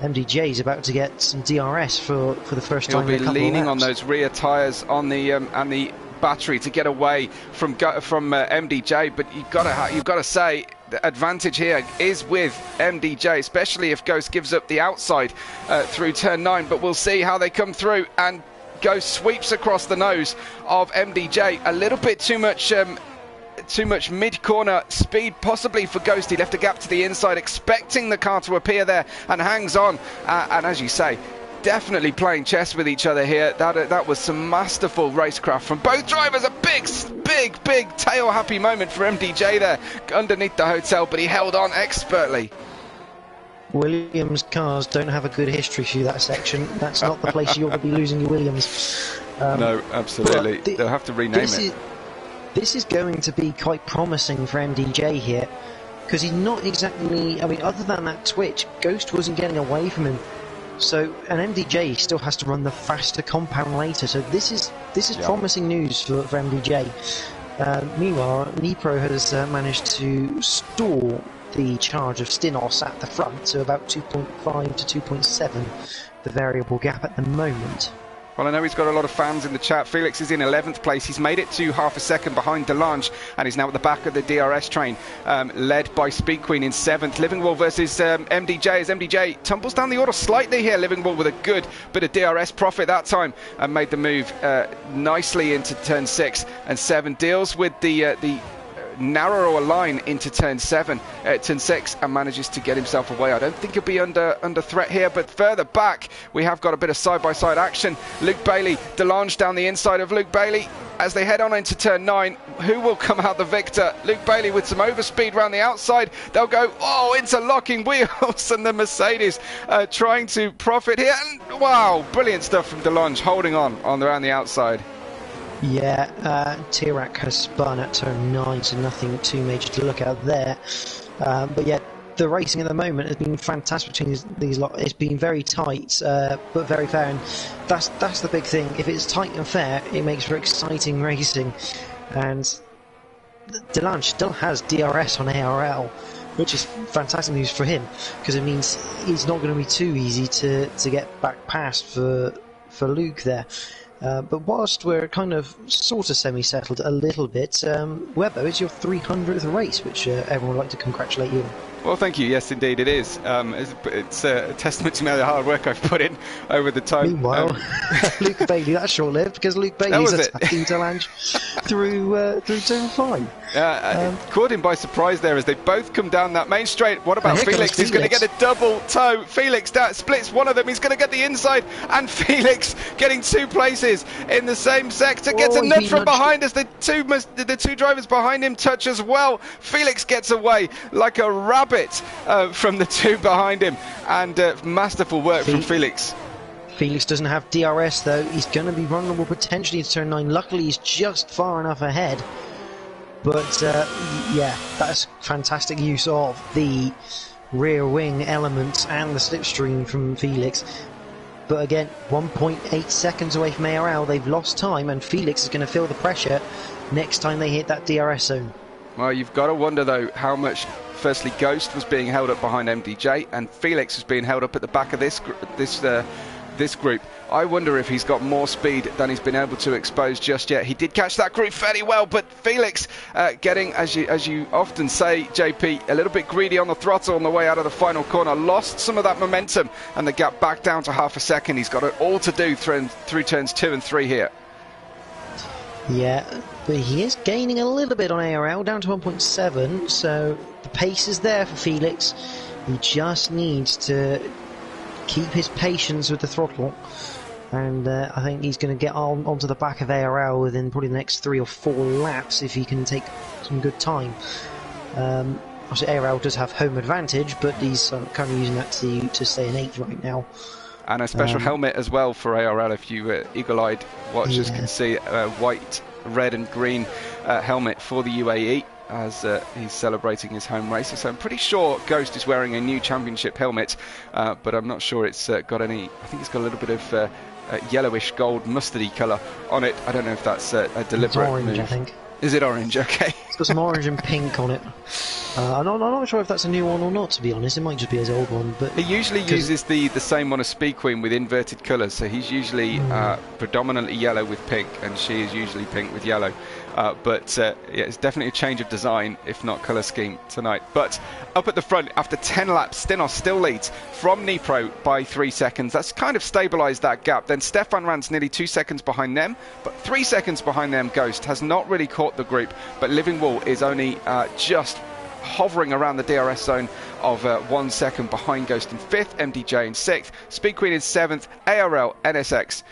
MDJ is about to get some DRS for the first time. He'll be leaning on those rear tyres on the and the battery to get away from MDJ, but you've got to say the advantage here is with MDJ, especially if Ghost gives up the outside through turn 9. But we'll see how they come through, and Ghost sweeps across the nose of MDJ. A little bit too much mid-corner speed possibly for Ghost. He left a gap to the inside, expecting the car to appear there, and hangs on. And as you say, definitely playing chess with each other here. That was some masterful racecraft from both drivers. A big tail happy moment for MDJ there underneath the hotel, but he held on expertly. Williams cars don't have a good history through that section. That's not the place you ought to be losing your Williams. No, absolutely. They'll have to rename it. This is going to be quite promising for MDJ here, because he's not exactly, other than that twitch, Ghost wasn't getting away from him. So, and MDJ still has to run the faster compound later, so this is promising news for MDJ. Meanwhile, Nipro has managed to stall the charge of Stinos at the front to about 2.5 to 2.7, the variable gap at the moment. Well, I know he's got a lot of fans in the chat. Felix is in 11th place. He's made it to half a second behind Delange, and he's now at the back of the DRS train, led by Speed Queen in 7th. Livingwall versus MDJ, as MDJ tumbles down the order slightly here. Livingwall with a good bit of DRS profit that time, and made the move nicely into turn 6 and 7. Deals with the narrower line into turn 6, and manages to get himself away. I don't think he'll be under threat here, but further back we have got a bit of side-by-side action. Luke Bailey, Delange down the inside of Luke Bailey. as they head on into turn 9. Who will come out the victor? Luke Bailey with some overspeed around the outside. They'll go, oh, interlocking wheels, and the Mercedes trying to profit here. And wow, brilliant stuff from DeLonge, holding on around the outside. Yeah, Tirac has spun at turn 9, so nothing too major to look at there. But yeah, the racing at the moment has been fantastic between these lot. It's been very tight, but very fair, and that's the big thing. If it's tight and fair, it makes for exciting racing. And DeLange still has DRS on ARL, which is fantastic news for him, because it means it's not going to be too easy to get back past for Luke there. But whilst we're kind of sort of semi-settled a little bit, Webbo, it's your 300th race, which everyone would like to congratulate you on. Well, thank you. Yes, indeed, it is. It's a testament to the hard work I've put in over the time. Meanwhile, Luke Bailey, that's short-lived, because Luke Bailey's attacking DeLange through turn 5. Caught him by surprise there as they both come down that main straight. What about Felix? He's going to get a double toe. Felix splits one of them. He's going to get the inside, and Felix getting 2 places in the same sector. Gets a nudge from behind as the two drivers behind him touch as well. Felix gets away like a rabbit from the 2 behind him, and masterful work from Felix. Felix doesn't have DRS though. He's going to be vulnerable potentially to turn 9. Luckily he's just far enough ahead. But yeah, that's fantastic use of the rear wing elements and the slipstream from Felix. But again, 1.8 seconds away from ARL. They've lost time, and Felix is going to feel the pressure next time they hit that DRS zone. Well, you've got to wonder though how much. Firstly, Ghost was being held up behind MDJ, and Felix was being held up at the back of this group. I wonder if he's got more speed than he's been able to expose just yet. He did catch that group fairly well, but Felix getting, as you often say, JP, a little bit greedy on the throttle on the way out of the final corner, lost some of that momentum, and the gap back down to half a second. He's got it all to do through turns 2 and 3 here. Yeah, but he is gaining a little bit on ARL, down to 1.7, so the pace is there for Felix. He just needs to keep his patience with the throttle, and I think he's going to get onto the back of ARL within probably the next 3 or 4 laps if he can take some good time. Obviously ARL does have home advantage, but he's kind of using that to stay in 8th right now. And a special helmet as well for ARL, if you eagle-eyed watchers can see, white, red and green helmet for the UAE as he's celebrating his home race. So I'm pretty sure Ghost is wearing a new championship helmet, but I'm not sure it's got any. I think it's got a little bit of yellowish gold mustardy colour on it. I don't know if that's a deliberate it's orange, move. I think. Is it orange? Okay. It's got some orange and pink on it. I'm not sure if that's a new one or not, to be honest. It might just be his old one. But he usually uses the same one as Speed Queen with inverted colours. So he's usually predominantly yellow with pink, and she is usually pink with yellow. But yeah, it's definitely a change of design, if not colour scheme tonight. But up at the front, after 10 laps, Stinos still leads from Nipro by 3 seconds. That's kind of stabilised that gap. Then Stefan Rand's nearly 2 seconds behind them, but 3 seconds behind them. Ghost has not really caught the group, but Living Wall is only just hovering around the DRS zone of 1 second behind Ghost in 5th, MDJ in 6th, Speed Queen in 7th, ARL, NSX,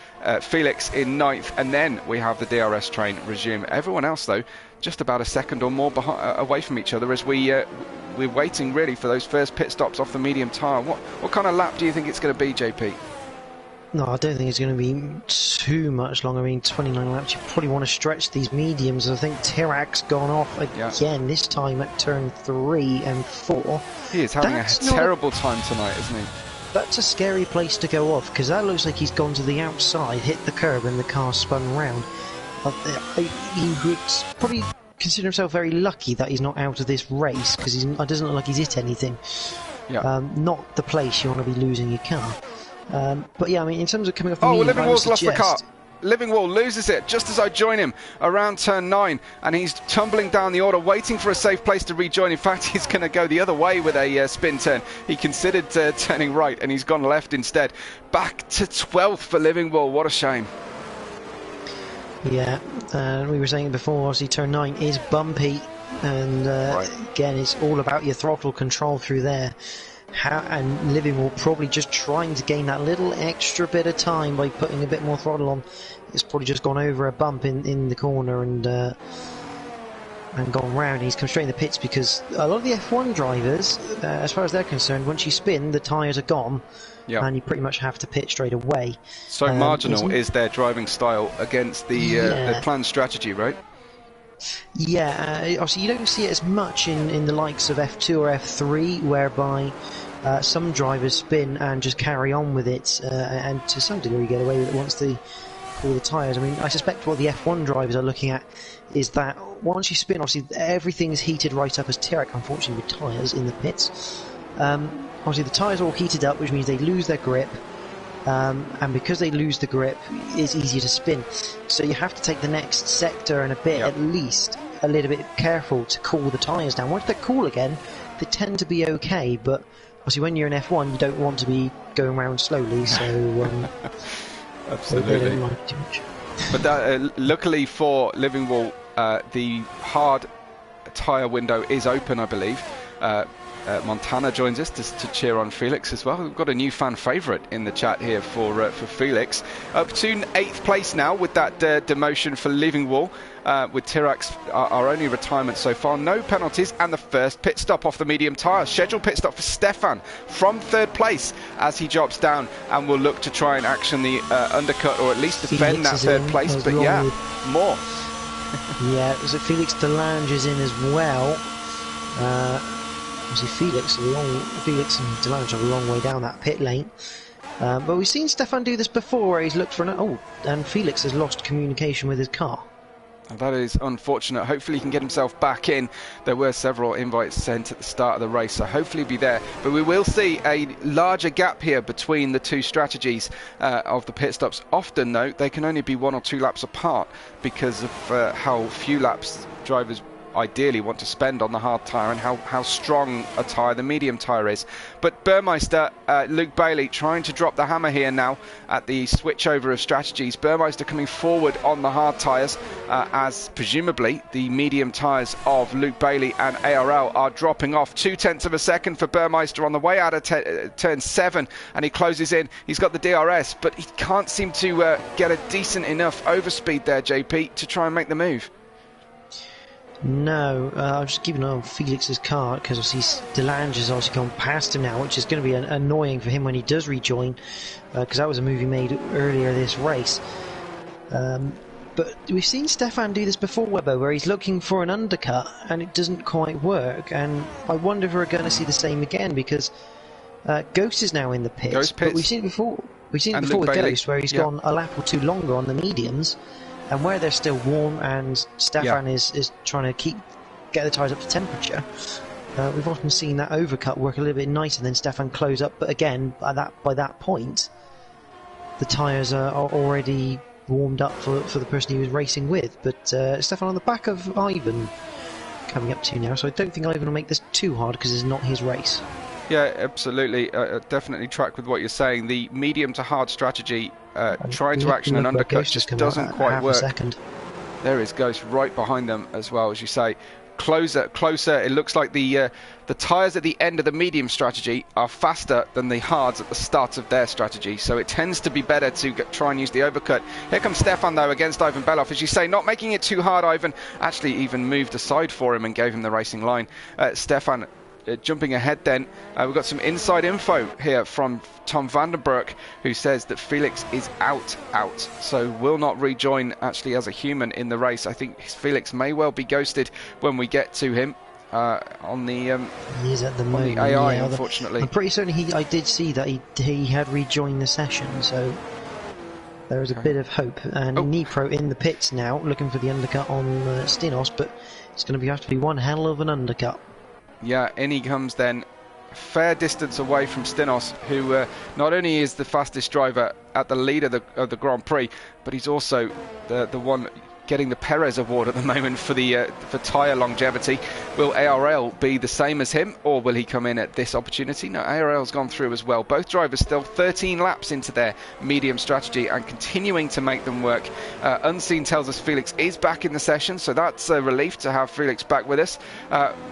Felix in 9th, and then we have the DRS train resume. Everyone else, though, just about a second or more away from each other as we're waiting really for those first pit stops off the medium tyre. What kind of lap do you think it's going to be, JP? No, I don't think it's going to be too much long. I mean, 29 laps, you probably want to stretch these mediums. I think Tirac's gone off again, this time at turn 3 and 4. He is having a terrible time tonight, isn't he? That's a scary place to go off, because that looks like he's gone to the outside, hit the curb, and the car spun round. He would probably consider himself very lucky that he's not out of this race, because it doesn't look like he's hit anything. Yeah. Not the place you want to be losing your car. But yeah, I mean, in terms of coming off the medium, Living Wall's lost the car. Living Wall loses it just as I join him around turn 9, and he's tumbling down the order, waiting for a safe place to rejoin. In fact, he's going to go the other way with a spin turn. He considered turning right, and he's gone left instead. Back to 12th for Living Wall. What a shame. Yeah, we were saying before, obviously turn 9 is bumpy, and again, it's all about your throttle control through there. and Living will probably just trying to gain that little extra bit of time by putting a bit more throttle on. It's probably just gone over a bump in the corner and gone round. He's come straight in the pits because a lot of the F1 drivers, as far as they're concerned, once you spin, the tyres are gone. Yep. And you pretty much have to pit straight away. So marginal is their driving style against the planned strategy, right? Yeah, obviously you don't see it as much in the likes of F2 or F3, whereby some drivers spin and just carry on with it, and to some degree get away with it once they cool the tyres. I mean, I suspect what the F1 drivers are looking at is that once you spin, obviously everything's heated right up as Tirac, unfortunately, with tyres in the pits. Obviously the tyres are all heated up, which means they lose their grip, and because they lose the grip, it's easier to spin. So you have to take the next sector and a bit, at least, a little bit careful to cool the tyres down. Once they're cool again, they tend to be okay, but obviously when you're in F1, you don't want to be going around slowly, so absolutely. They don't like too much. But that, luckily for Living Wall, the hard tyre window is open, I believe. Montana joins us to cheer on Felix as well. We've got a new fan favourite in the chat here for Felix. Up to 8th place now with that demotion for Living Wall, with Tirac's our only retirement so far. No penalties and the first pit stop off the medium tyre. Scheduled pit stop for Stefan from 3rd place as he drops down and will look to try and action the undercut or at least defend that 3rd place. But yeah, more. Yeah, so Felix Delange is in as well. Obviously Felix and Delange are a long way down that pit lane. But we've seen Stefan do this before where he's looked for and Felix has lost communication with his car. That is unfortunate. Hopefully he can get himself back in. There were several invites sent at the start of the race, so hopefully he'll be there. But we will see a larger gap here between the two strategies of the pit stops. Often, though, they can only be 1 or 2 laps apart because of how few laps drivers ideally want to spend on the hard tyre and how strong a tyre the medium tyre is. But Burmeister, Luke Bailey trying to drop the hammer here now at the switch over of strategies. Burmeister coming forward on the hard tyres as presumably the medium tyres of Luke Bailey and ARL are dropping off. 0.2 of a second for Burmeister on the way out of turn 7, and he closes in. He's got the DRS, but he can't seem to get a decent enough overspeed there, JP, to try and make the move. No, I'm just keeping an eye on Felix's car because obviously Delange has obviously gone past him now, which is going to be annoying for him when he does rejoin, because that was a move he made earlier this race. But we've seen Stefan do this before, Webber, where he's looking for an undercut and it doesn't quite work, and I wonder if we're going to see the same again because Ghost is now in the pits, but we've seen it before. We've seen it before with Ghost where he's gone a lap or 2 longer on the mediums. And where they're still warm and Stefan is trying to get the tyres up to temperature, we've often seen that overcut work a little bit nicer than Stefan close up. But again, by that point, the tyres are already warmed up for the person he was racing with. But Stefan on the back of Ivan coming up to now, so I don't think Ivan will make this too hard because it's not his race. Yeah, absolutely. Definitely track with what you're saying. The medium to hard strategy, trying to action an undercut just doesn't quite work. There is Ghost right behind them as well, as you say. Closer. It looks like the tyres at the end of the medium strategy are faster than the hards at the start of their strategy, so it tends to be better to try and use the overcut. Here comes Stefan though against Ivan Belov, as you say, not making it too hard. Ivan actually even moved aside for him and gave him the racing line. Stefan jumping ahead then, we've got some inside info here from Tom Vandenbroek, who says that Felix is out, so will not rejoin actually as a human in the race. I think Felix may well be ghosted when we get to him on the he is at the moment, the AI, unfortunately. I'm pretty certain I did see that he had rejoined the session, so there is a bit of hope. And Nipro in the pits now, looking for the undercut on Stinos, but it's going to have to be one hell of an undercut. Yeah, in he comes then, fair distance away from Stinos, who not only is the fastest driver at the lead of the Grand Prix, but he's also the one getting the Perez award at the moment for the for tyre longevity. Will ARL be the same as him, or will he come in at this opportunity? No, ARL's gone through as well. Both drivers still 13 laps into their medium strategy and continuing to make them work. Unseen tells us Felix is back in the session, so that's a relief to have Felix back with us.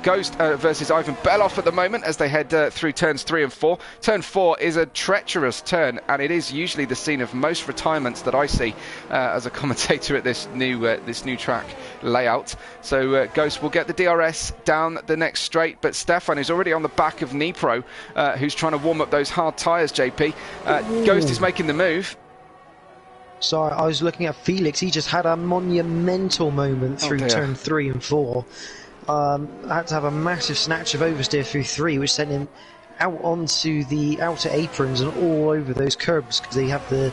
Ghost versus Ivan Beloff at the moment as they head through turns 3 and 4. Turn 4 is a treacherous turn, and it is usually the scene of most retirements that I see as a commentator at this new track layout. So Ghost will get the DRS down the next straight, but Stefan is already on the back of Nipro, who's trying to warm up those hard tyres, JP. Ghost is making the move. Sorry, I was looking at Felix. He just had a monumental moment through turn 3 and 4. Had to have a massive snatch of oversteer through 3, which sent him out onto the outer aprons and all over those curbs, because they have the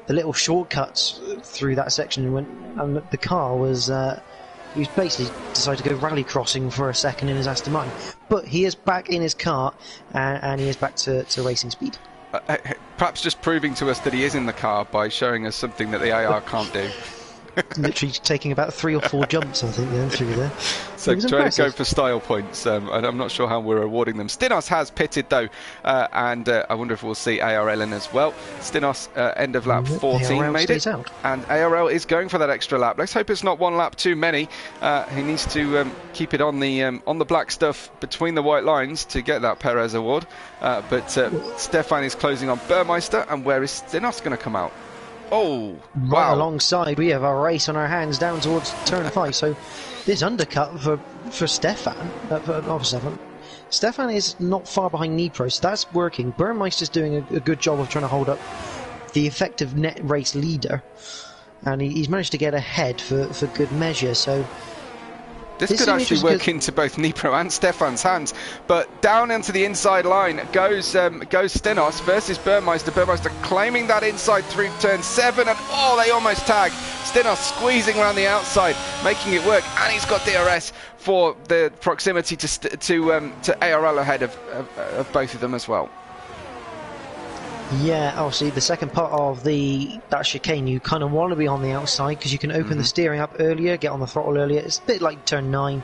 little shortcuts through that section. And the car was he basically decided to go rally crossing for a second in his Aston Martin, but he is back in his car and he is back to racing speed. Perhaps just proving to us that he is in the car by showing us something that the AR can't do. Literally taking about 3 or 4 jumps, I think, then through there. So trying to go for style points, and I'm not sure how we're awarding them. Stinos has pitted though, and I wonder if we'll see ARL in as well. Stinos, end of lap 14, ARL made it, out. And ARL is going for that extra lap. Let's hope it's not one lap too many. He needs to keep it on the black stuff between the white lines to get that Perez award. But Stefan is closing on Burmeister, and where is Stinos going to come out? Oh, right wow. alongside, we have a race on our hands down towards turn 5. So this undercut for Stefan, Stefan is not far behind Nipro, so that's working. Burmeister's doing a good job of trying to hold up the effective net race leader, and he's managed to get ahead for good measure. So this could actually work into both Nipro and Stefan's hands, but down into the inside line goes Stenos versus Burmeister. Burmeister claiming that inside through turn 7, and oh, they almost tag. Stenos squeezing around the outside, making it work, and he's got DRS for the proximity to ARL ahead of both of them as well. Yeah, obviously the second part of that chicane, you kind of want to be on the outside because you can open the steering up earlier, get on the throttle earlier. It's a bit like turn 9,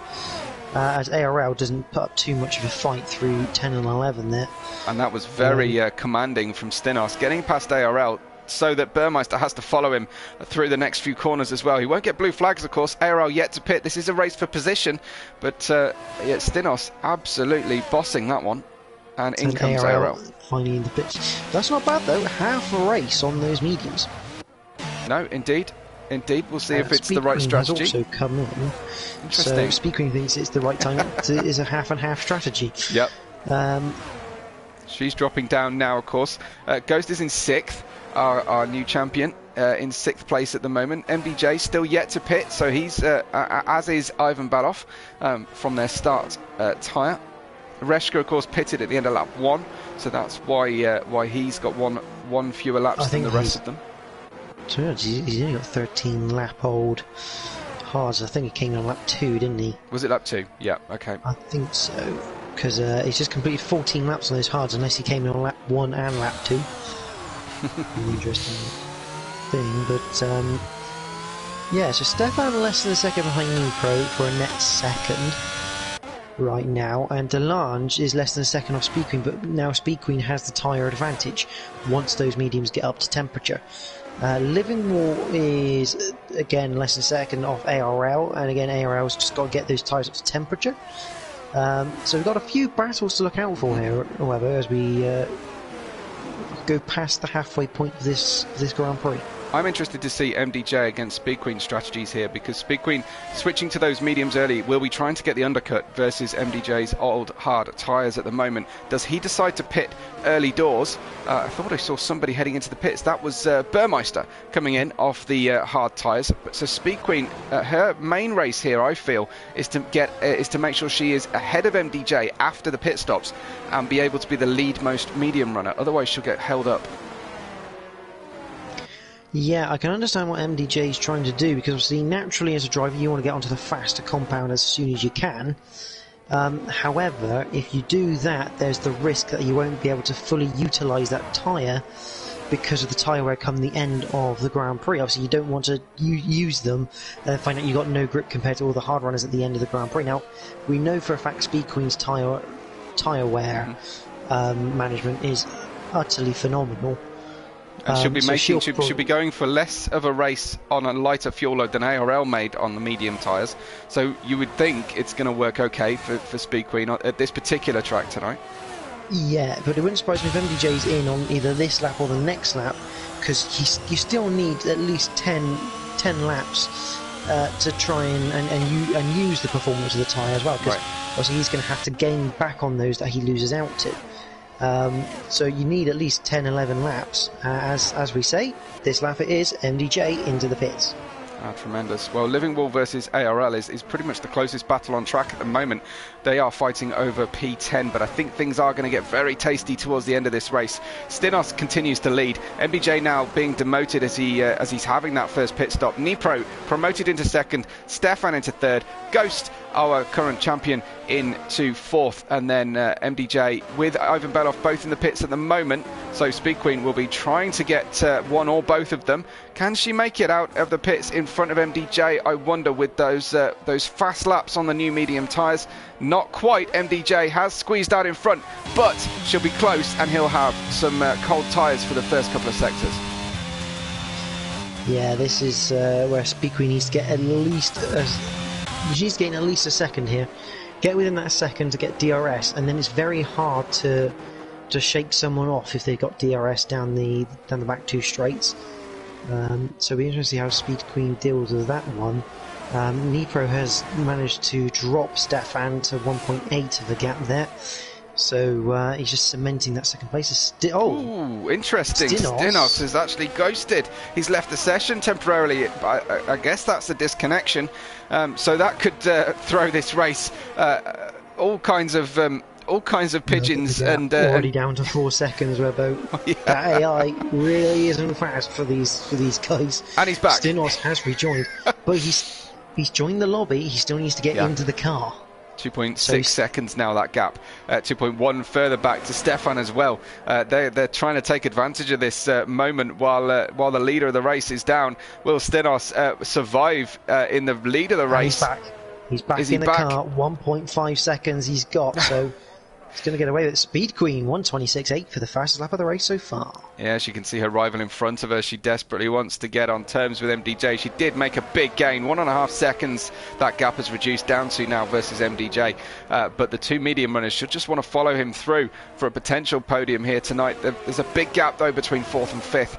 as ARL doesn't put up too much of a fight through 10 and 11 there. And that was very commanding from Stinos, getting past ARL so that Burmeister has to follow him through the next few corners as well. He won't get blue flags, of course. ARL yet to pit. This is a race for position, but Stinos absolutely bossing that one. And in comes ARL. Finally in the pits. That's not bad though, half a race on those mediums. No, indeed. We'll see if it's the right strategy. Has also come in. Interesting. So Speedqueen thinks it's the right time. It's a half and half strategy. Yep. She's dropping down now, of course. Ghost is in 6th, our new champion, in 6th place at the moment. MDJ still yet to pit, so he's, as is Ivan Beloff, from their start tyre. Reshka, of course, pitted at the end of lap 1, so that's why he's got one fewer laps than the rest of them. He's only got 13 lap old hards. I think he came in on lap 2, didn't he? Was it lap 2? Yeah, okay. I think so, because he's just completed 14 laps on those hards, unless he came in on lap 1 and lap 2. Interesting thing, but yeah, so Stefan less than a second behind Nipro for a net second right now, and Delange is less than a second off Speedqueen, but now Speedqueen has the tyre advantage once those mediums get up to temperature. Livingwall is again less than a second off ARL, and again ARL's just got to get those tyres up to temperature. So we've got a few battles to look out for here, however, as we go past the halfway point of this Grand Prix. I'm interested to see MDJ against Speedqueen strategies here, because Speedqueen switching to those mediums early will be trying to get the undercut versus MDJ's old hard tyres at the moment. Does he decide to pit early doors? I thought I saw somebody heading into the pits. That was Burmeister coming in off the hard tyres. So Speedqueen, her main race here, I feel, is to make sure she is ahead of MDJ after the pit stops and be able to be the lead most medium runner. Otherwise she'll get held up. Yeah, I can understand what MDJ is trying to do, because obviously naturally as a driver you want to get onto the faster compound as soon as you can. However, if you do that, there's the risk that you won't be able to fully utilise that tyre because of the tyre wear come the end of the Grand Prix. Obviously, you don't want to use them and then find out you got no grip compared to all the hard runners at the end of the Grand Prix. Now, we know for a fact Speed Queen's tyre wear management is utterly phenomenal. And she'll be going for less of a race on a lighter fuel load than ARL made on the medium tyres. So you would think it's going to work okay for Speed Queen at this particular track tonight. Yeah, but it wouldn't surprise me if MDJ's in on either this lap or the next lap, because you still need at least 10 laps to try and use the performance of the tyre as well, because obviously he's going to have to gain back on those that he loses out to. So you need at least 10-11 laps. As we say, this lap it is MDJ into the pits. Tremendous. Well, Living Wall versus ARL is pretty much the closest battle on track at the moment. They are fighting over P10, but I think things are going to get very tasty towards the end of this race. Stinos continues to lead. MBJ now being demoted as he's having that first pit stop. Nipro promoted into second. Stefan into third. Ghost, our current champion, into fourth, and then MDJ with Ivan Beloff both in the pits at the moment. So Speed Queen will be trying to get one or both of them. Can she make it out of the pits in front of MDJ? I wonder, with those fast laps on the new medium tyres. Not quite. MDJ has squeezed out in front, but she'll be close, and he'll have some cold tyres for the first couple of sectors. Yeah, this is where Speed Queen needs to get at least she's getting at least a second here. Get within that second to get DRS, and then it's very hard to shake someone off if they've got DRS down the back two straights. So it'll be interesting to see how Speed Queen deals with that one. Nipro has managed to drop Stefan to 1.8 of the gap there. So he's just cementing that second place. Ooh, interesting. Stinos has actually ghosted. He's left the session temporarily. I guess that's a disconnection. So that could throw this race all kinds of pigeons. And already down to 4 seconds. Where that AI really isn't fast for these guys. And he's back. Stinos has rejoined, but he's joined the lobby. He still needs to get into the car. 2.6 seconds now, that gap. 2.1 further back to Stefan as well. They're trying to take advantage of this moment while the leader of the race is down. Will Stinos survive in the lead of the race? He's back in the car. 1.5 seconds he's got, so he's going to get away with it. Speed Queen 1:26.8 for the fastest lap of the race so far. Yeah, she can see her rival in front of her. She desperately wants to get on terms with MDJ. She did make a big gain, 1.5 seconds. That gap has reduced down to now versus MDJ. But the two medium runners should just want to follow him through for a potential podium here tonight. There's a big gap, though, between fourth and fifth.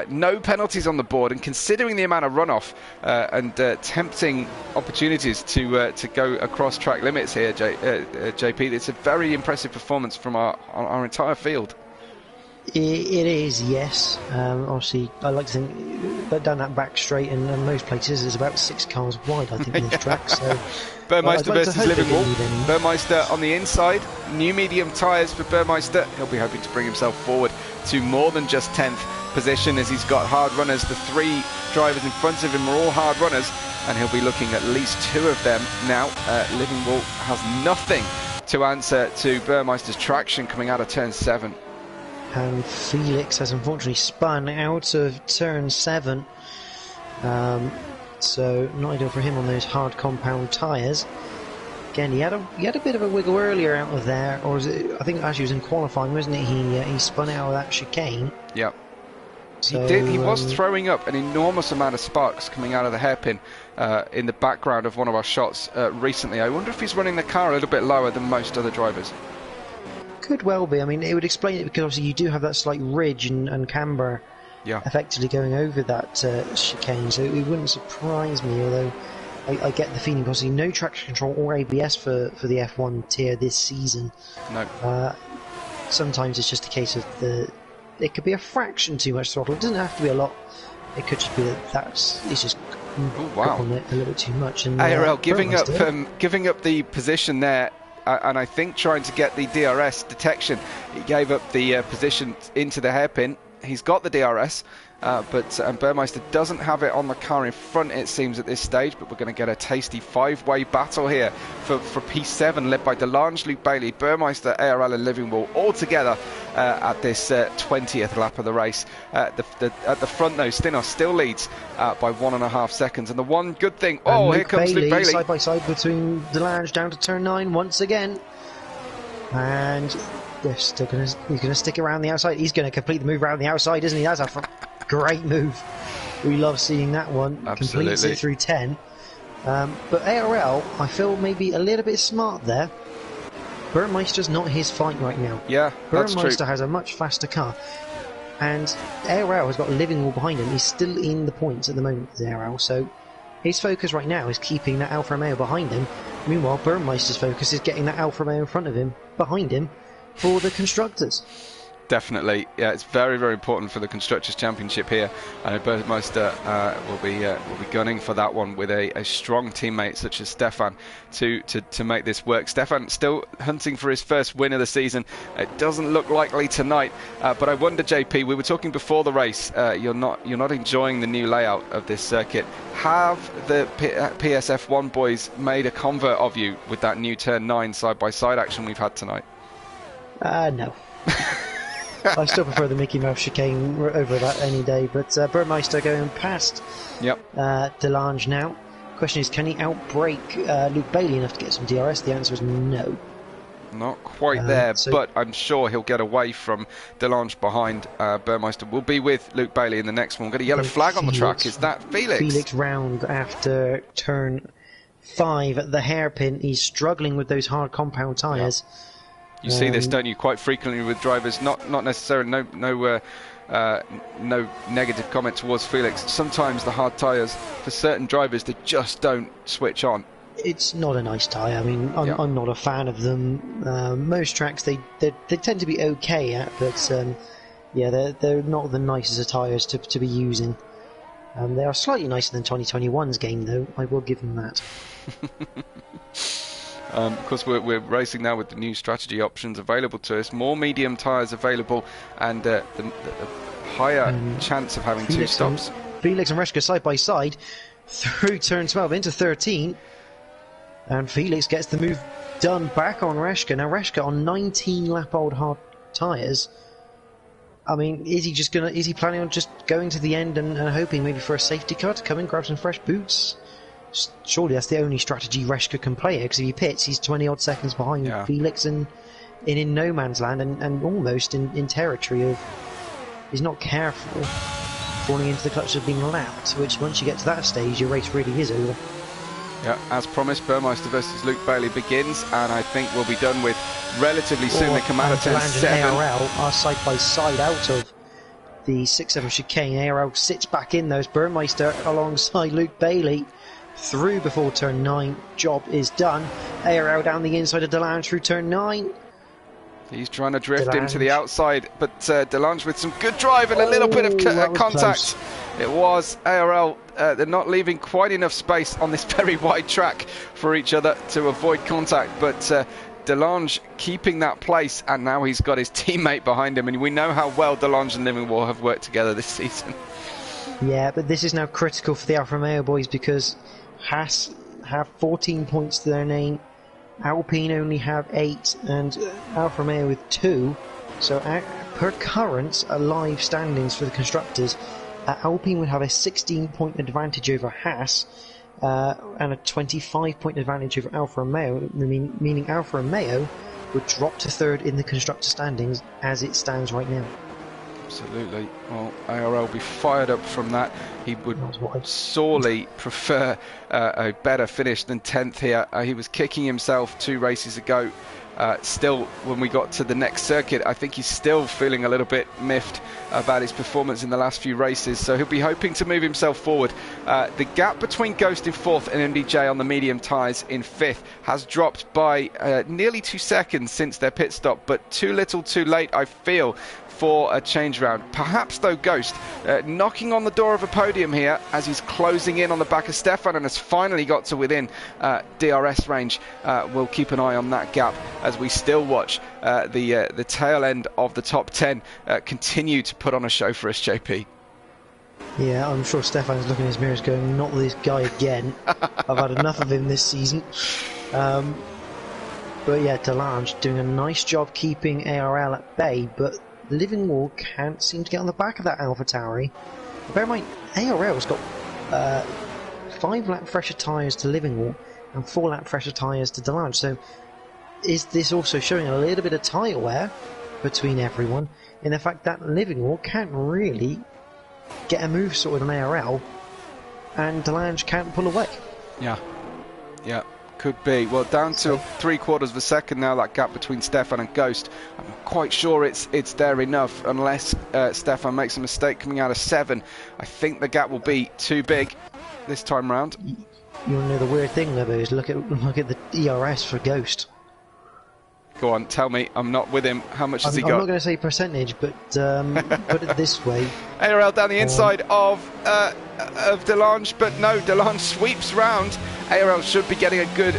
No penalties on the board, and considering the amount of runoff and tempting opportunities to go across track limits here, JP, it's a very impressive performance from our entire field. It is, yes. Obviously, I like to think that down that back straight and most places is about 6 cars wide, I think, in this track. So Burmeister versus Living Wall. Burmeister on the inside. New medium tyres for Burmeister. He'll be hoping to bring himself forward to more than just 10th position, as he's got hard runners. The 3 drivers in front of him are all hard runners, and he'll be looking at least 2 of them now. Living Wall has nothing to answer to Burmeister's traction coming out of turn 7. And Felix has unfortunately spun out of turn 7, so not ideal for him on those hard compound tyres. Again, he had a bit of a wiggle earlier out of there, or was it, I think actually it was in qualifying, wasn't it? He spun out of that chicane. Yep. So, He was throwing up an enormous amount of sparks coming out of the hairpin in the background of one of our shots recently. I wonder if he's running the car a little bit lower than most other drivers. Could well be. I mean, it would explain it, because obviously you do have that slight ridge and camber effectively going over that chicane, so it wouldn't surprise me, although I get the feeling, obviously no traction control or ABS for the F1 tier this season. No. Sometimes it's just a case of it could be a fraction too much throttle. It doesn't have to be a lot. It could just be it's just on it a little bit too much. And ARL giving up the position there. And I think trying to get the DRS detection, he gave up the position into the hairpin. He's got the DRS, and Burmeister doesn't have it on the car in front, it seems, at this stage, but we're going to get a tasty 5-way battle here for P7, led by Delange, Luke Bailey, Burmeister, ARL and Livingwall all together at this 20th lap of the race. At the front though, Stinos still leads by 1.5 seconds, and the one good thing, here comes Luke Bailey. Side by side between Delange down to turn 9 once again, and they're still he's going to stick around the outside. He's going to complete the move around the outside, isn't he? That's a great move. We love seeing that one. Absolutely. Completes it through 10. But ARL, I feel maybe a little bit smart there. Burmeister's not his fight right now. Yeah, that's true. Burmeister has a much faster car. And ARL has got Livingwall behind him. He's still in the points at the moment with ARL, so his focus right now is keeping that Alfa Romeo behind him. Meanwhile, Burmeister's focus is getting that Alfa Romeo in front of him, behind him, for the constructors. Definitely, yeah, it's very, very important for the Constructors' Championship here. I know Burmeister will be gunning for that one with a strong teammate such as Stefan to make this work. Stefan still hunting for his first win of the season. It doesn't look likely tonight, but I wonder, JP, we were talking before the race. You're not enjoying the new layout of this circuit. Have the PS F1 boys made a convert of you with that new turn 9 side-by-side action we've had tonight? No. I still prefer the Mickey Mouse chicane over that any day, but Burmeister going past Delange now. Question is, can he outbrake Luke Bailey enough to get some DRS? The answer is no. Not quite there, but I'm sure he'll get away from Delange behind. Burmeister will be with Luke Bailey in the next one. We've got a yellow flag on the track. Is that Felix? Felix round after turn 5 at the hairpin. He's struggling with those hard compound tyres. Yeah. You see this, don't you, quite frequently with drivers? Not necessarily no negative comment towards Felix. Sometimes the hard tyres for certain drivers, they just don't switch on. It's not a nice tyre. I mean, I'm not a fan of them. Most tracks they tend to be okay at, but yeah, they're not the nicest of tyres to be using. They are slightly nicer than 2021's game, though. I will give them that. Of course, we're racing now with the new strategy options available to us. More medium tyres available, and the higher chance of having two stops. Felix and Reshka side by side through turn 12 into 13, and Felix gets the move done back on Reshka. Now Reshka on 19-lap-old hard tyres. I mean, is he planning on just going to the end and hoping maybe for a safety car to come in, grab some fresh boots? Surely that's the only strategy Reshka can play here, because if he pits, he's 20-odd seconds behind Felix and in no man's land, and almost in territory of, he's not careful, falling into the clutch of being lapped, which once you get to that stage, your race really is over. Yeah, as promised, Burmeister versus Luke Bailey begins, and I think we'll be done with relatively soon. They come out of turn 7. ARL are side by side out of the 6-7 chicane. ARL sits back in those. Burmeister alongside Luke Bailey through before turn 9. Job is done. ARL down the inside of Delange through turn 9. He's trying to drift him to the outside, but Delange with some good drive and a little bit of contact. Close. It was ARL. They're not leaving quite enough space on this very wide track for each other to avoid contact, but Delange keeping that place, and now he's got his teammate behind him, and we know how well Delange and Livingwall have worked together this season. Yeah, but this is now critical for the Alfa Romeo boys, because Haas have 14 points to their name, Alpine only have 8, and Alfa Romeo with 2. So per current live standings for the constructors, Alpine would have a 16-point advantage over Haas, and a 25-point advantage over Alfa Romeo, meaning Alfa Romeo would drop to 3rd in the constructor standings as it stands right now. Absolutely. Well, ARL will be fired up from that. He would sorely prefer a better finish than 10th here. He was kicking himself 2 races ago. Still, when we got to the next circuit, I think he's still feeling a little bit miffed about his performance in the last few races, so he'll be hoping to move himself forward. The gap between Ghost in 4th and MDJ on the medium tyres in 5th has dropped by nearly 2 seconds since their pit stop, but too little too late, I feel, for a change round. Perhaps though Ghost knocking on the door of a podium here as he's closing in on the back of Stefan and has finally got to within DRS range. We'll keep an eye on that gap as we still watch the tail end of the top 10 continue to put on a show for us, JP. Yeah, I'm sure Stefan's looking in his mirrors going, not this guy again. I've had enough of him this season. But yeah, Delange doing a nice job keeping ARL at bay, but Livingwall can't seem to get on the back of that AlphaTauri. Bear in mind, ARL's got 5 lap fresher tyres to Livingwall and 4 lap fresher tyres to Delange, so is this also showing a little bit of tyre wear between everyone, in the fact that Livingwall can't really get a move sorted on ARL, and Delange can't pull away. Yeah, could be. Well, down to 3/4 of a second now, that gap between Stefan and Ghost. I'm not quite sure it's there enough, unless Stefan makes a mistake coming out of 7. I think the gap will be too big this time round. You want to know the weird thing, Lebo, is look at the ERS for Ghost. Go on, tell me. I'm not with him. How much has he got? I'm not going to say percentage, but put it this way. ARL down the inside of Delange, but no, Delange sweeps round. ARL should be getting a good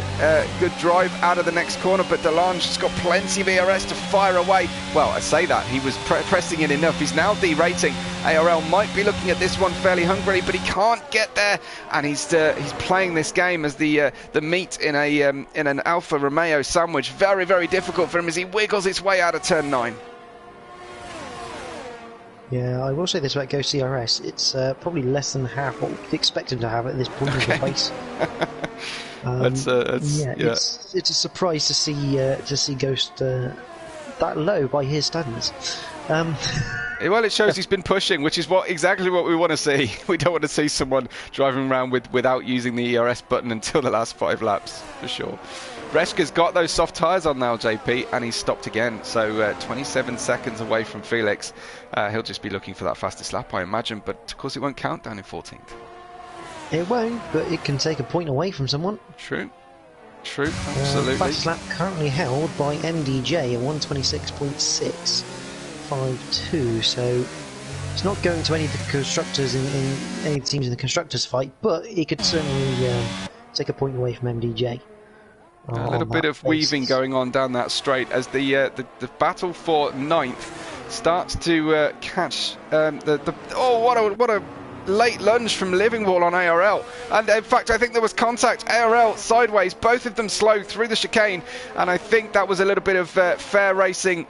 drive out of the next corner, but Delange has got plenty of ERS to fire away. Well, I say that, he was pressing it enough. He's now derating. ARL might be looking at this one fairly hungrily, but he can't get there, and he's playing this game as the meat in an Alfa Romeo sandwich. Very, very difficult for him as he wiggles his way out of turn 9. Yeah, I will say this about Ghost CRS. It's probably less than half what we'd expect him to have at this point of the race. It's a surprise to see Ghost that low by his standards. Well, it shows he's been pushing, which is exactly what we want to see. We don't want to see someone driving around without using the ERS button until the last 5 laps, for sure. Reschke's got those soft tyres on now, JP, and he's stopped again. So 27 seconds away from Felix. He'll just be looking for that fastest lap, I imagine, but of course it won't count down in 14th. It won't, but it can take a point away from someone. True, absolutely. Fastest lap currently held by MDJ at 126.652, so it's not going to any of the constructors in any of the teams in the constructors fight, but he could certainly take a point away from MDJ. A little bit of weaving going on down that straight as the battle for 9th starts to catch what a late lunge from Livingwall on ARL, and in fact I think there was contact. ARL sideways, both of them slow through the chicane, and I think that was a little bit of fair racing,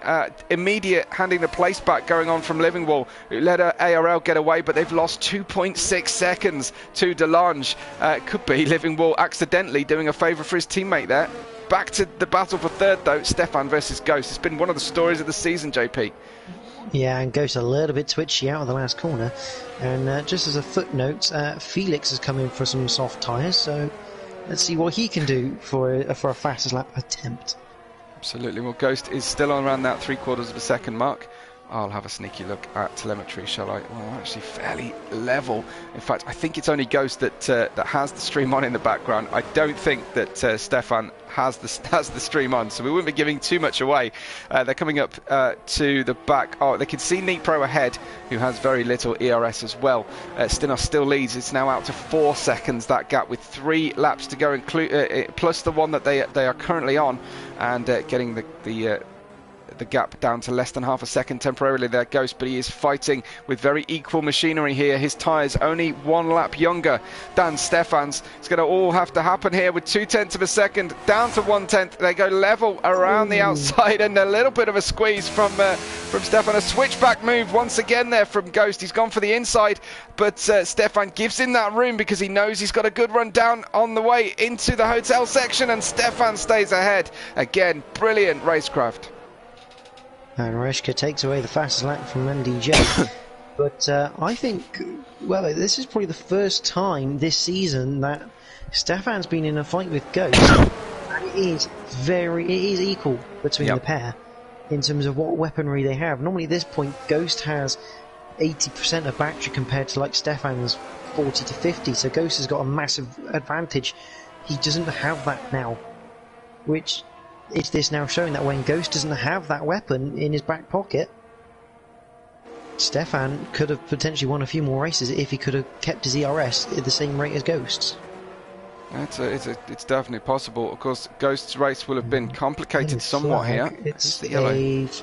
immediate handing the place back going on from Livingwall, who let ARL get away, but they've lost 2.6 seconds to Delange. It could be Livingwall accidentally doing a favour for his teammate there. Back to the battle for 3rd though, Stefan versus Ghost. It's been one of the stories of the season, JP. Yeah, and Ghost a little bit twitchy out of the last corner. And just as a footnote, Felix has come in for some soft tyres, so let's see what he can do for a fastest lap attempt. Absolutely. Well, Ghost is still on around that 3/4 of a second mark. I'll have a sneaky look at telemetry, shall I? Well, actually fairly level. In fact, I think it's only Ghost that has the stream on in the background. I don't think that Stefan has the stream on, so we wouldn't be giving too much away. They're coming up to the back. Oh, they can see Neat Pro ahead, who has very little ERS as well. Stinos still leads. It's now out to 4 seconds, that gap, with 3 laps to go, plus the one that they are currently on, and getting the gap down to less than half a second temporarily there, Ghost, but he is fighting with very equal machinery here. His tyres only 1 lap younger than Stefan's. It's going to all have to happen here with 0.2 of a second down to 1/10. They go level around the outside, and a little bit of a squeeze from Stefan. A switchback move once again there from Ghost. He's gone for the inside, but Stefan gives him that room because he knows he's got a good run down on the way into the hotel section, and Stefan stays ahead. Again, brilliant racecraft. And Reschke takes away the fastest lap from MDJ. But I think, well, this is probably the first time this season that Stefan's been in a fight with Ghost. And it is equal between the pair in terms of what weaponry they have. Normally at this point, Ghost has 80% of battery compared to like Stefan's 40 to 50. So Ghost has got a massive advantage. He doesn't have that now, which... It's this now showing that when Ghost doesn't have that weapon in his back pocket, Stefan could have potentially won a few more races if he could have kept his ERS at the same rate as Ghost's. It's definitely possible. Of course, Ghost's race will have been complicated somewhat flag. here. It's the yellow. It's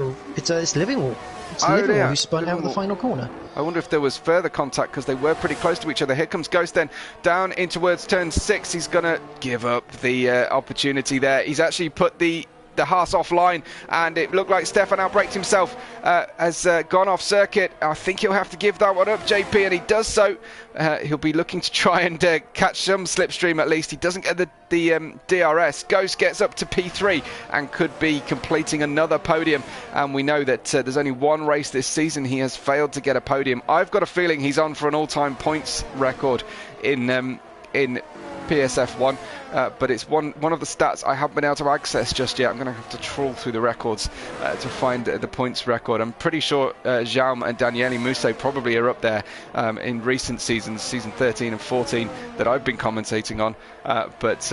Living Wall. It's Living Wall who spun out of the final corner. I wonder if there was further contact because they were pretty close to each other. Here comes Ghost then down in towards turn 6. He's going to give up the opportunity there. He's actually put the Haas offline, and it looked like Stefan outbraked himself, has gone off circuit. I think he'll have to give that one up, JP, and he does so. He'll be looking to try and catch some slipstream at least. He doesn't get the DRS. Ghost gets up to P3 and could be completing another podium, and we know that there's only one race this season he has failed to get a podium. I've got a feeling he's on for an all-time points record in PSF1, but it's one of the stats I haven't been able to access just yet. I'm going to have to trawl through the records to find the points record. I'm pretty sure Jaume and Daniele Musso probably are up there in recent seasons, season 13 and 14 that I've been commentating on. But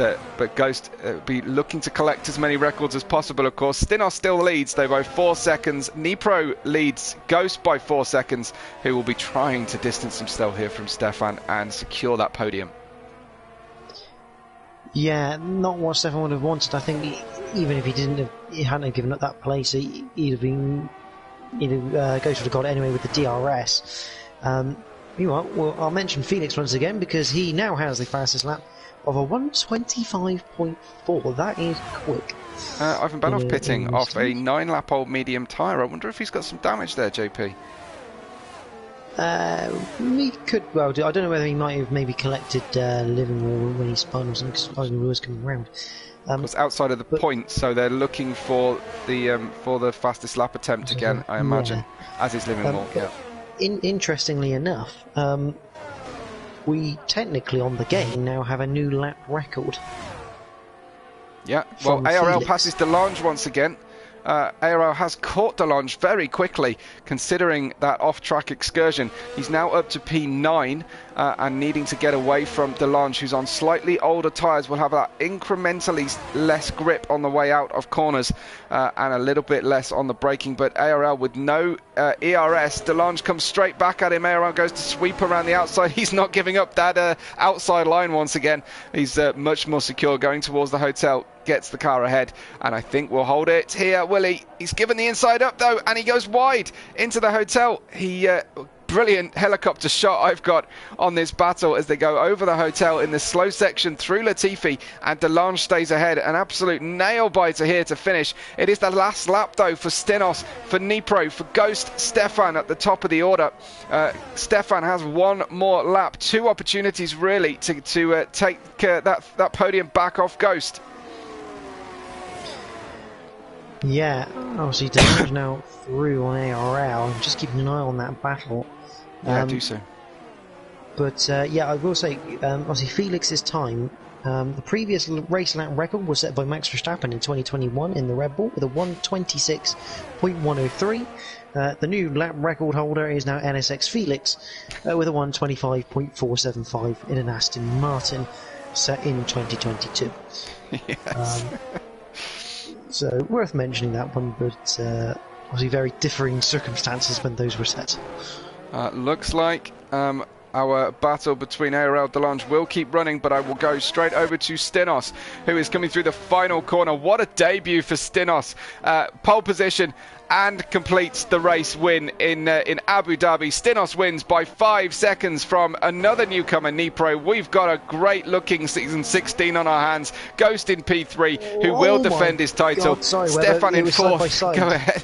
Ghost be looking to collect as many records as possible. Of course, Stinos still leads though by 4 seconds. Nipro leads Ghost by 4 seconds, who will be trying to distance himself here from Stefan and secure that podium. Yeah, not what Stefan would have wanted. I think even if he hadn't have given up that place, he'd have been, Ghost would have got it anyway with the DRS. Meanwhile, I'll mention Felix once again because he now has the fastest lap of a 1:25.4. That is quick. Ivan Banov pitting off a 9-lap-old medium tyre. I wonder if he's got some damage there, JP. He could well do. I don't know whether he might have maybe collected Living Wall when he spun or something, because Living Wall was coming round. It's outside of the point, so they're looking for the fastest lap attempt again, I imagine, as is Living Wall. Yeah. Interestingly enough, we technically on the game now have a new lap record. Yeah, well, ARL Felix passes Delange once again. ARL has caught Delange very quickly, considering that off-track excursion. He's now up to P9 and needing to get away from Delange, who's on slightly older tyres, will have that incrementally less grip on the way out of corners and a little bit less on the braking. But ARL with no ERS, Delange comes straight back at him. ARL goes to sweep around the outside. He's not giving up that outside line once again. He's much more secure going towards the hotel. Gets the car ahead, and I think we'll hold it here, Willie. He's given the inside up though, and he goes wide into the hotel. Brilliant helicopter shot I've got on this battle as they go over the hotel in the slow section through Latifi, and Delange stays ahead. An absolute nail biter here to finish. It is the last lap though for Stinos, for Nipro, for Ghost, Stefan at the top of the order. Stefan has one more lap, 2 opportunities really to take that podium back off Ghost. Yeah, obviously Delange now through on ARL. I'm just keeping an eye on that battle. Yeah, do so. But yeah, I will say, obviously Felix's time, the previous race lap record was set by Max Verstappen in 2021 in the Red Bull with a 1:26.103. The new lap record holder is now NSX Felix with a 1:25.475 in an Aston Martin set in 2022. Yes. So, worth mentioning that one, but obviously very differing circumstances when those were set. Looks like our battle between ARL and Delange will keep running, but I will go straight over to Stinos, who is coming through the final corner. What a debut for Stinos. Pole position and completes the race win in Abu Dhabi. Stinos wins by 5 seconds from another newcomer, Nipro. We've got a great looking season 16 on our hands. Ghost in P3, who will defend his title. God, sorry, Stefan in 4th. side. Go ahead.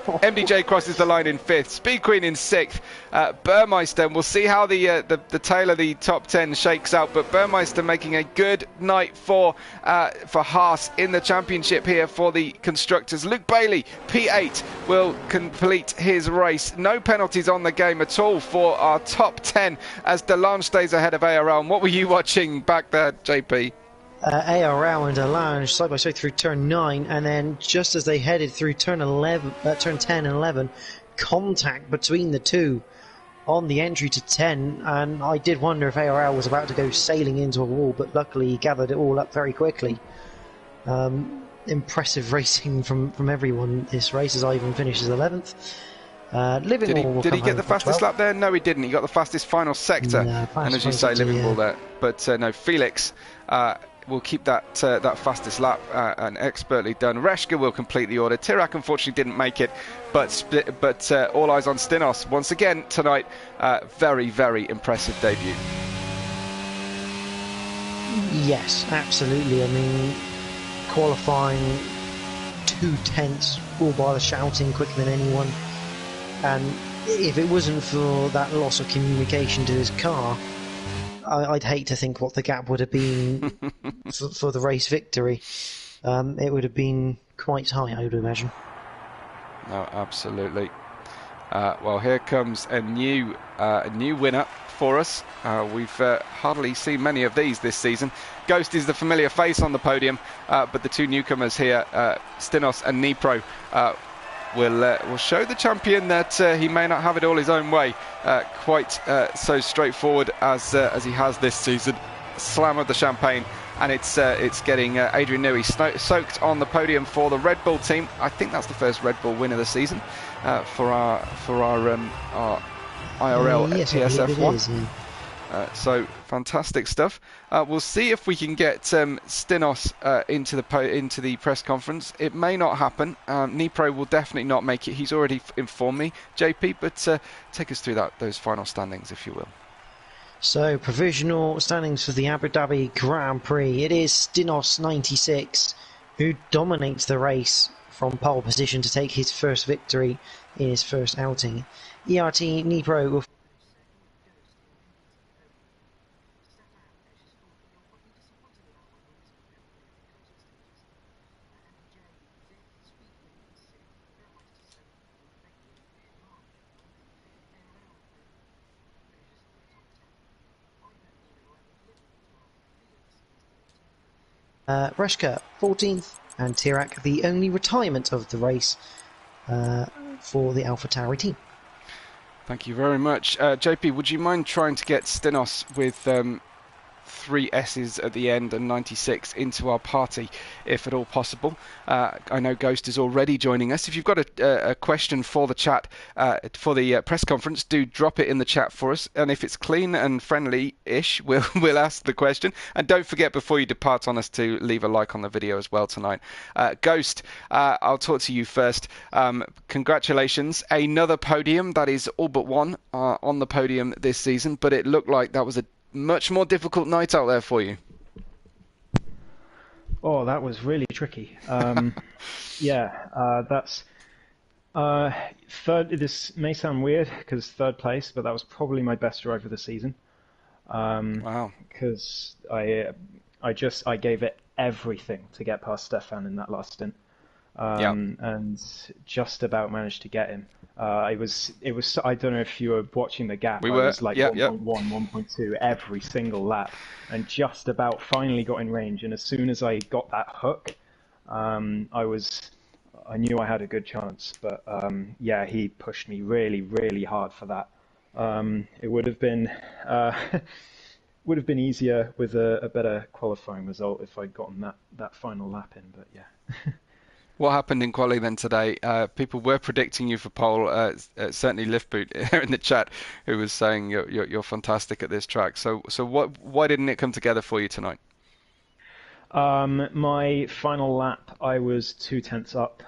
MDJ crosses the line in 5th. Speed Queen in 6th. Burmeister, we'll see how the tail of the top 10 shakes out, but Burmeister making a good night for Haas in the championship here for the constructors. Luke Bailey, P8, will complete his race. No penalties on the game at all for our top 10 as Delange stays ahead of ARL. And what were you watching back there, JP? ARL and Delange side by side through turn 9, and then just as they headed through turn 10 and 11, contact between the two on the entry to 10, and I did wonder if ARL was about to go sailing into a wall, but luckily he gathered it all up very quickly. Impressive racing from everyone this race, as Ivan finishes 11th. Liverpool Did he get the fastest lap there? No, he didn't. He got the fastest final sector. No, and as you say, Liverpool there. But no, Felix will keep that that fastest lap and expertly done. Reshka will complete the order. Tirak unfortunately didn't make it, but all eyes on Stinos once again tonight. Very, very impressive debut. Yes, absolutely. I mean, qualifying 2/10 all by the shouting, quicker than anyone. And if it wasn't for that loss of communication to his car, I'd hate to think what the gap would have been for the race victory. It would have been quite high, I would imagine. No, absolutely. Well, here comes a new winner for us. We've hardly seen many of these this season. Ghost is the familiar face on the podium, but the two newcomers here, Stinos and Nipro, will show the champion that he may not have it all his own way, quite so straightforward as he has this season. Slam of the champagne, and it's getting Adrian Newey soaked on the podium for the Red Bull team. I think that's the first Red Bull win of the season for our IRL PS F1. So fantastic stuff. We'll see if we can get Stinos into the press conference. It may not happen. Nipro will definitely not make it. He's already informed me, JP. But take us through those final standings, if you will. So provisional standings for the Abu Dhabi Grand Prix. It is Stinos 96 who dominates the race from pole position to take his first victory in his first outing. ERT Nipro will Reshka 14th, and Tirak the only retirement of the race for the AlphaTauri team. Thank you very much. JP, would you mind trying to get Stinos with 3 S's at the end and 96 into our party, if at all possible? I know Ghost is already joining us. If you've got a question for the chat, for the press conference, do drop it in the chat for us. And if it's clean and friendly-ish, we'll ask the question. And don't forget, before you depart on us, to leave a like on the video as well tonight. Ghost, I'll talk to you first. Congratulations. Another podium, that is all but one on the podium this season, but it looked like that was a much more difficult night out there for you. Oh, that was really tricky. That's third. This may sound weird because third place, but that was probably my best drive of the season. Wow. Because I gave it everything to get past Stefan in that last stint, and just about managed to get him. It was. I don't know if you were watching the gap. We were. I was like 1.1, 1.2 every single lap, and just about finally got in range. And as soon as I got that hook, I knew I had a good chance. But he pushed me really, really hard for that. It would have been easier with a better qualifying result if I'd gotten that final lap in. But yeah. What happened in quali then today? People were predicting you for pole. Certainly, Liftboot here in the chat, who was saying you're fantastic at this track. So why didn't it come together for you tonight? My final lap, I was 2/10 up,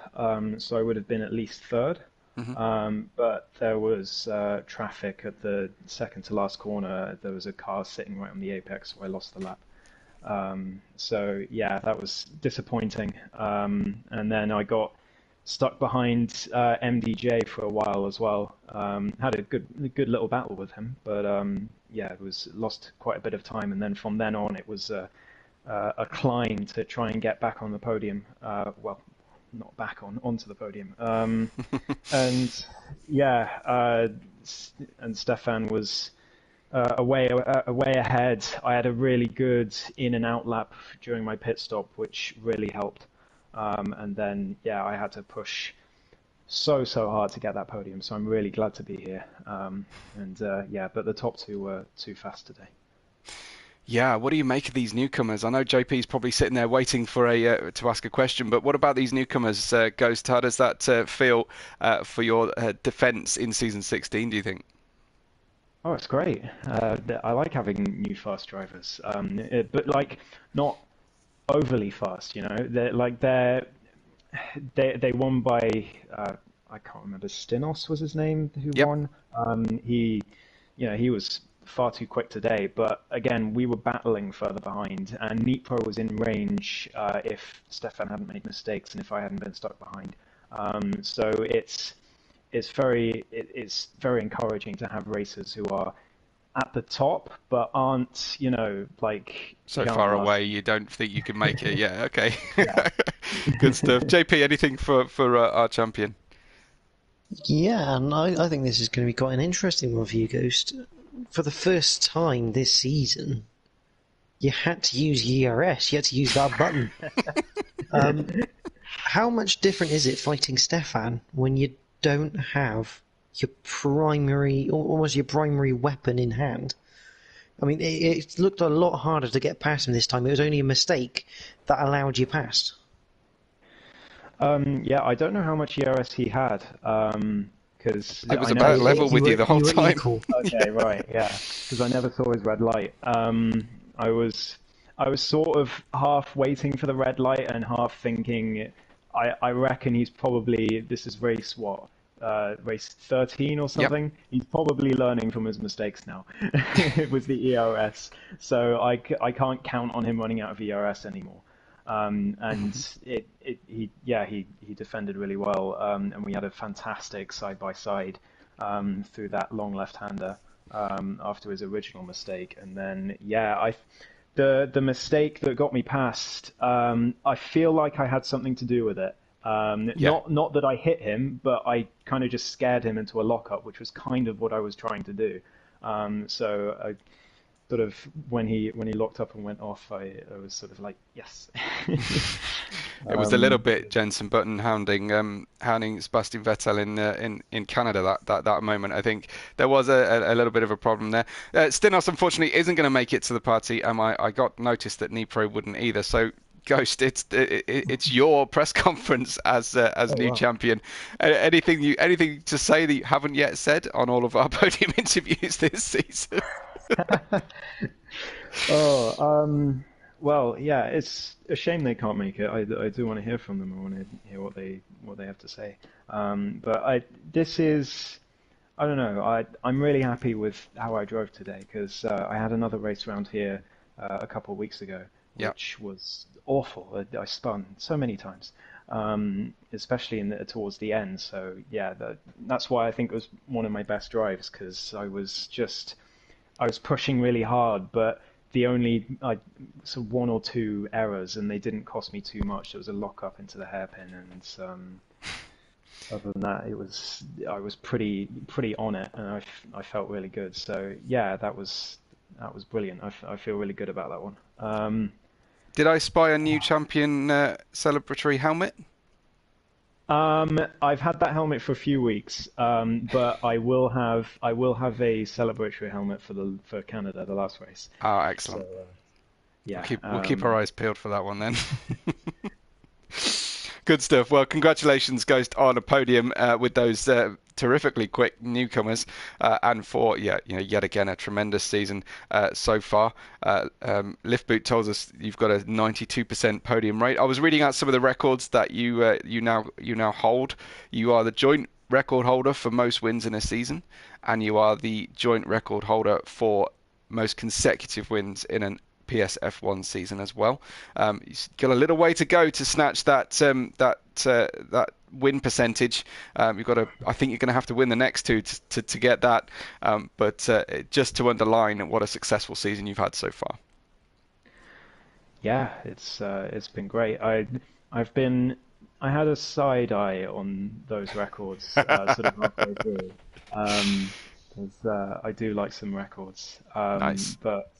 so I would have been at least third. Mm-hmm. But there was traffic at the second to last corner. There was a car sitting right on the apex, so I lost the lap. So yeah, that was disappointing. And then I got stuck behind MDJ for a while as well. Had a good little battle with him, but it was lost quite a bit of time. And then from then on, it was a climb to try and get back on the podium. Well, not back onto the podium. And yeah, and Stefan was way ahead. I had a really good in and out lap during my pit stop, which really helped. And then I had to push so hard to get that podium. So I'm really glad to be here. But the top two were too fast today. Yeah, what do you make of these newcomers? I know JP's probably sitting there waiting for a to ask a question, but what about these newcomers, Ghost? How does that feel for your defence in season 16? Do you think? Oh, it's great. I like having new fast drivers, but like not overly fast. You know, they won by I can't remember. Stinos was his name who Yep. won. He was far too quick today. But again, we were battling further behind, and Nipro was in range if Stefan hadn't made mistakes and if I hadn't been stuck behind. So it's very encouraging to have racers who are at the top but aren't, like So Jean far last. away, you don't think you can make it. Yeah, okay. Yeah. Good stuff. JP, anything for our champion? Yeah, and I think this is going to be quite an interesting one for you, Ghost. For the first time this season, you had to use ERS. You had to use that button. How much different is it fighting Stefan when you don't have your primary, almost your primary weapon in hand? I mean, it looked a lot harder to get past him this time. It was only a mistake that allowed you past. Yeah, I don't know how much ERS he had, because It was I never about saw. level with you the whole You were time. equal. Okay, right, yeah, because I never saw his red light. I was I was sort of half waiting for the red light and half thinking, I reckon he's probably, this is race what? Race 13 or Yep. something. He's probably learning from his mistakes now. It was the ERS, so I can't count on him running out of ERS anymore. And he defended really well, and we had a fantastic side by side through that long left-hander after his original mistake, and then the mistake that got me past, I feel like I had something to do with it. Yeah. Not that I hit him, but I kind of just scared him into a lockup, which was kind of what I was trying to do. So I sort of when he locked up and went off, I was sort of like, yes. It was a little bit Jensen Button hounding Sebastian Vettel in Canada that moment. I think there was a little bit of a problem there. Stinos unfortunately isn't going to make it to the party. I got noticed that Nipro wouldn't either. So Ghost, it's your press conference as Oh, new wow. champion. Anything to say that you haven't yet said on all of our podium interviews this season? Oh, well, yeah, it's a shame they can't make it. I do want to hear from them. I want to hear what they have to say. But this is, I don't know. I'm really happy with how I drove today because I had another race around here a couple of weeks ago, Yeah. which was awful. I spun so many times, especially towards the end. So yeah, that's why I think it was one of my best drives because I was pushing really hard, but so one or two errors, and they didn't cost me too much. There was a lock up into the hairpin, and other than that, I was pretty on it, and I felt really good. So yeah, that was brilliant. I feel really good about that one. Did I spy a new champion celebratory helmet? I've had that helmet for a few weeks, but I will have a celebratory helmet for Canada, the last race. Oh, So excellent. yeah, We'll keep our eyes peeled for that one then. Good stuff. Well, congratulations, Ghost, on a podium with those terrifically quick newcomers, and for yet again a tremendous season so far. Liftboot tells us you've got a 92% podium rate. I was reading out some of the records that you now hold. You are the joint record holder for most wins in a season, and you are the joint record holder for most consecutive wins in an PS F1 season as well. You've got a little way to go to snatch that win percentage. I think you're going to have to win the next two to get that. But just to underline what a successful season you've had so far. yeah, it's been great. I had a side eye on those records sort of halfway through, because I do like some records, Nice. but.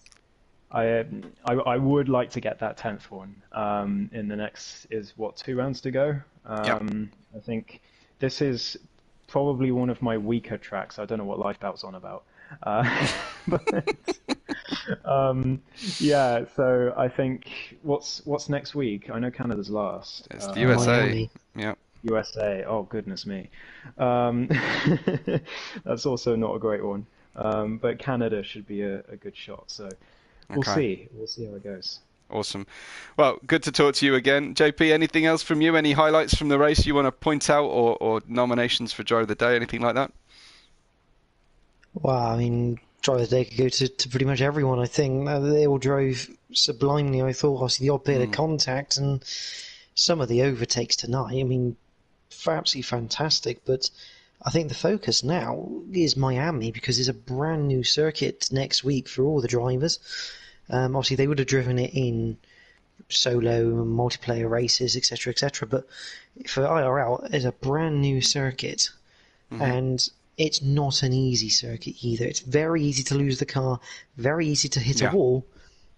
I would like to get that 10th one. In the next is what, 2 rounds to go. Yep. I think this is probably one of my weaker tracks. I don't know what Lifebout's on about, but Yeah, so I think what's next week? I know Canada's last. It's the USA. Miami. Yeah. USA. Oh goodness me. Um, that's also not a great one. But Canada should be a good shot. So we'll Okay. see. We'll see how it goes. Awesome. Well, good to talk to you again. JP, anything else from you? Any highlights from the race you want to point out, or nominations for Driver of the Day, anything like that? Well, I mean, driver of the day could go to pretty much everyone, I think. They all drove sublimely, I thought. Obviously, the odd bit of contact and some of the overtakes tonight. I mean, absolutely fantastic. But I think the focus now is Miami because it's a brand new circuit next week for all the drivers. Obviously, they would have driven it in solo and multiplayer races, etc., etc. But for IRL, it's a brand new circuit, and it's not an easy circuit either. It's very easy to lose the car, very easy to hit a wall,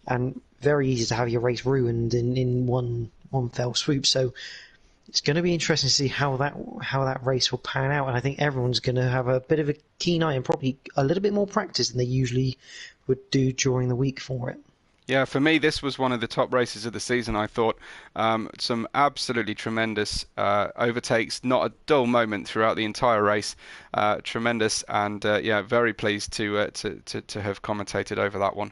and very easy to have your race ruined in one fell swoop. So it's going to be interesting to see how that race will pan out, and I think everyone's going to have a bit of a keen eye and probably a little bit more practice than they usually would do during the week for it. Yeah, for me, this was one of the top races of the season, I thought. Some absolutely tremendous overtakes, not a dull moment throughout the entire race. Tremendous, and yeah, very pleased to have commentated over that one.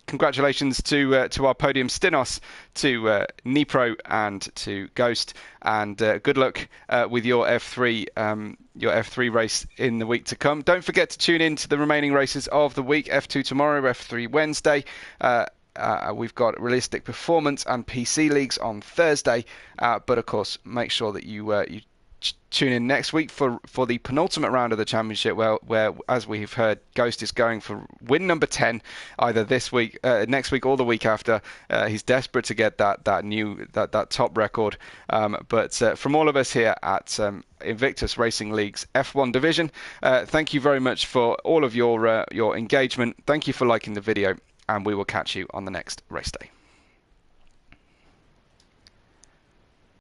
Congratulations to our podium Stinos, to Nipro, and to Ghost, and good luck with your F3 race in the week to come. Don't forget to tune in to the remaining races of the week. F2 tomorrow, F3 Wednesday. We've got Realistic Performance and PC Leagues on Thursday, but of course make sure that you tune in next week for the penultimate round of the championship, where as we've heard, Ghost is going for win number 10 either this week, next week, or the week after. He's desperate to get that top record. But from all of us here at Invictus Racing League's F1 division, thank you very much for all of your engagement. Thank you for liking the video, and we will catch you on the next race day.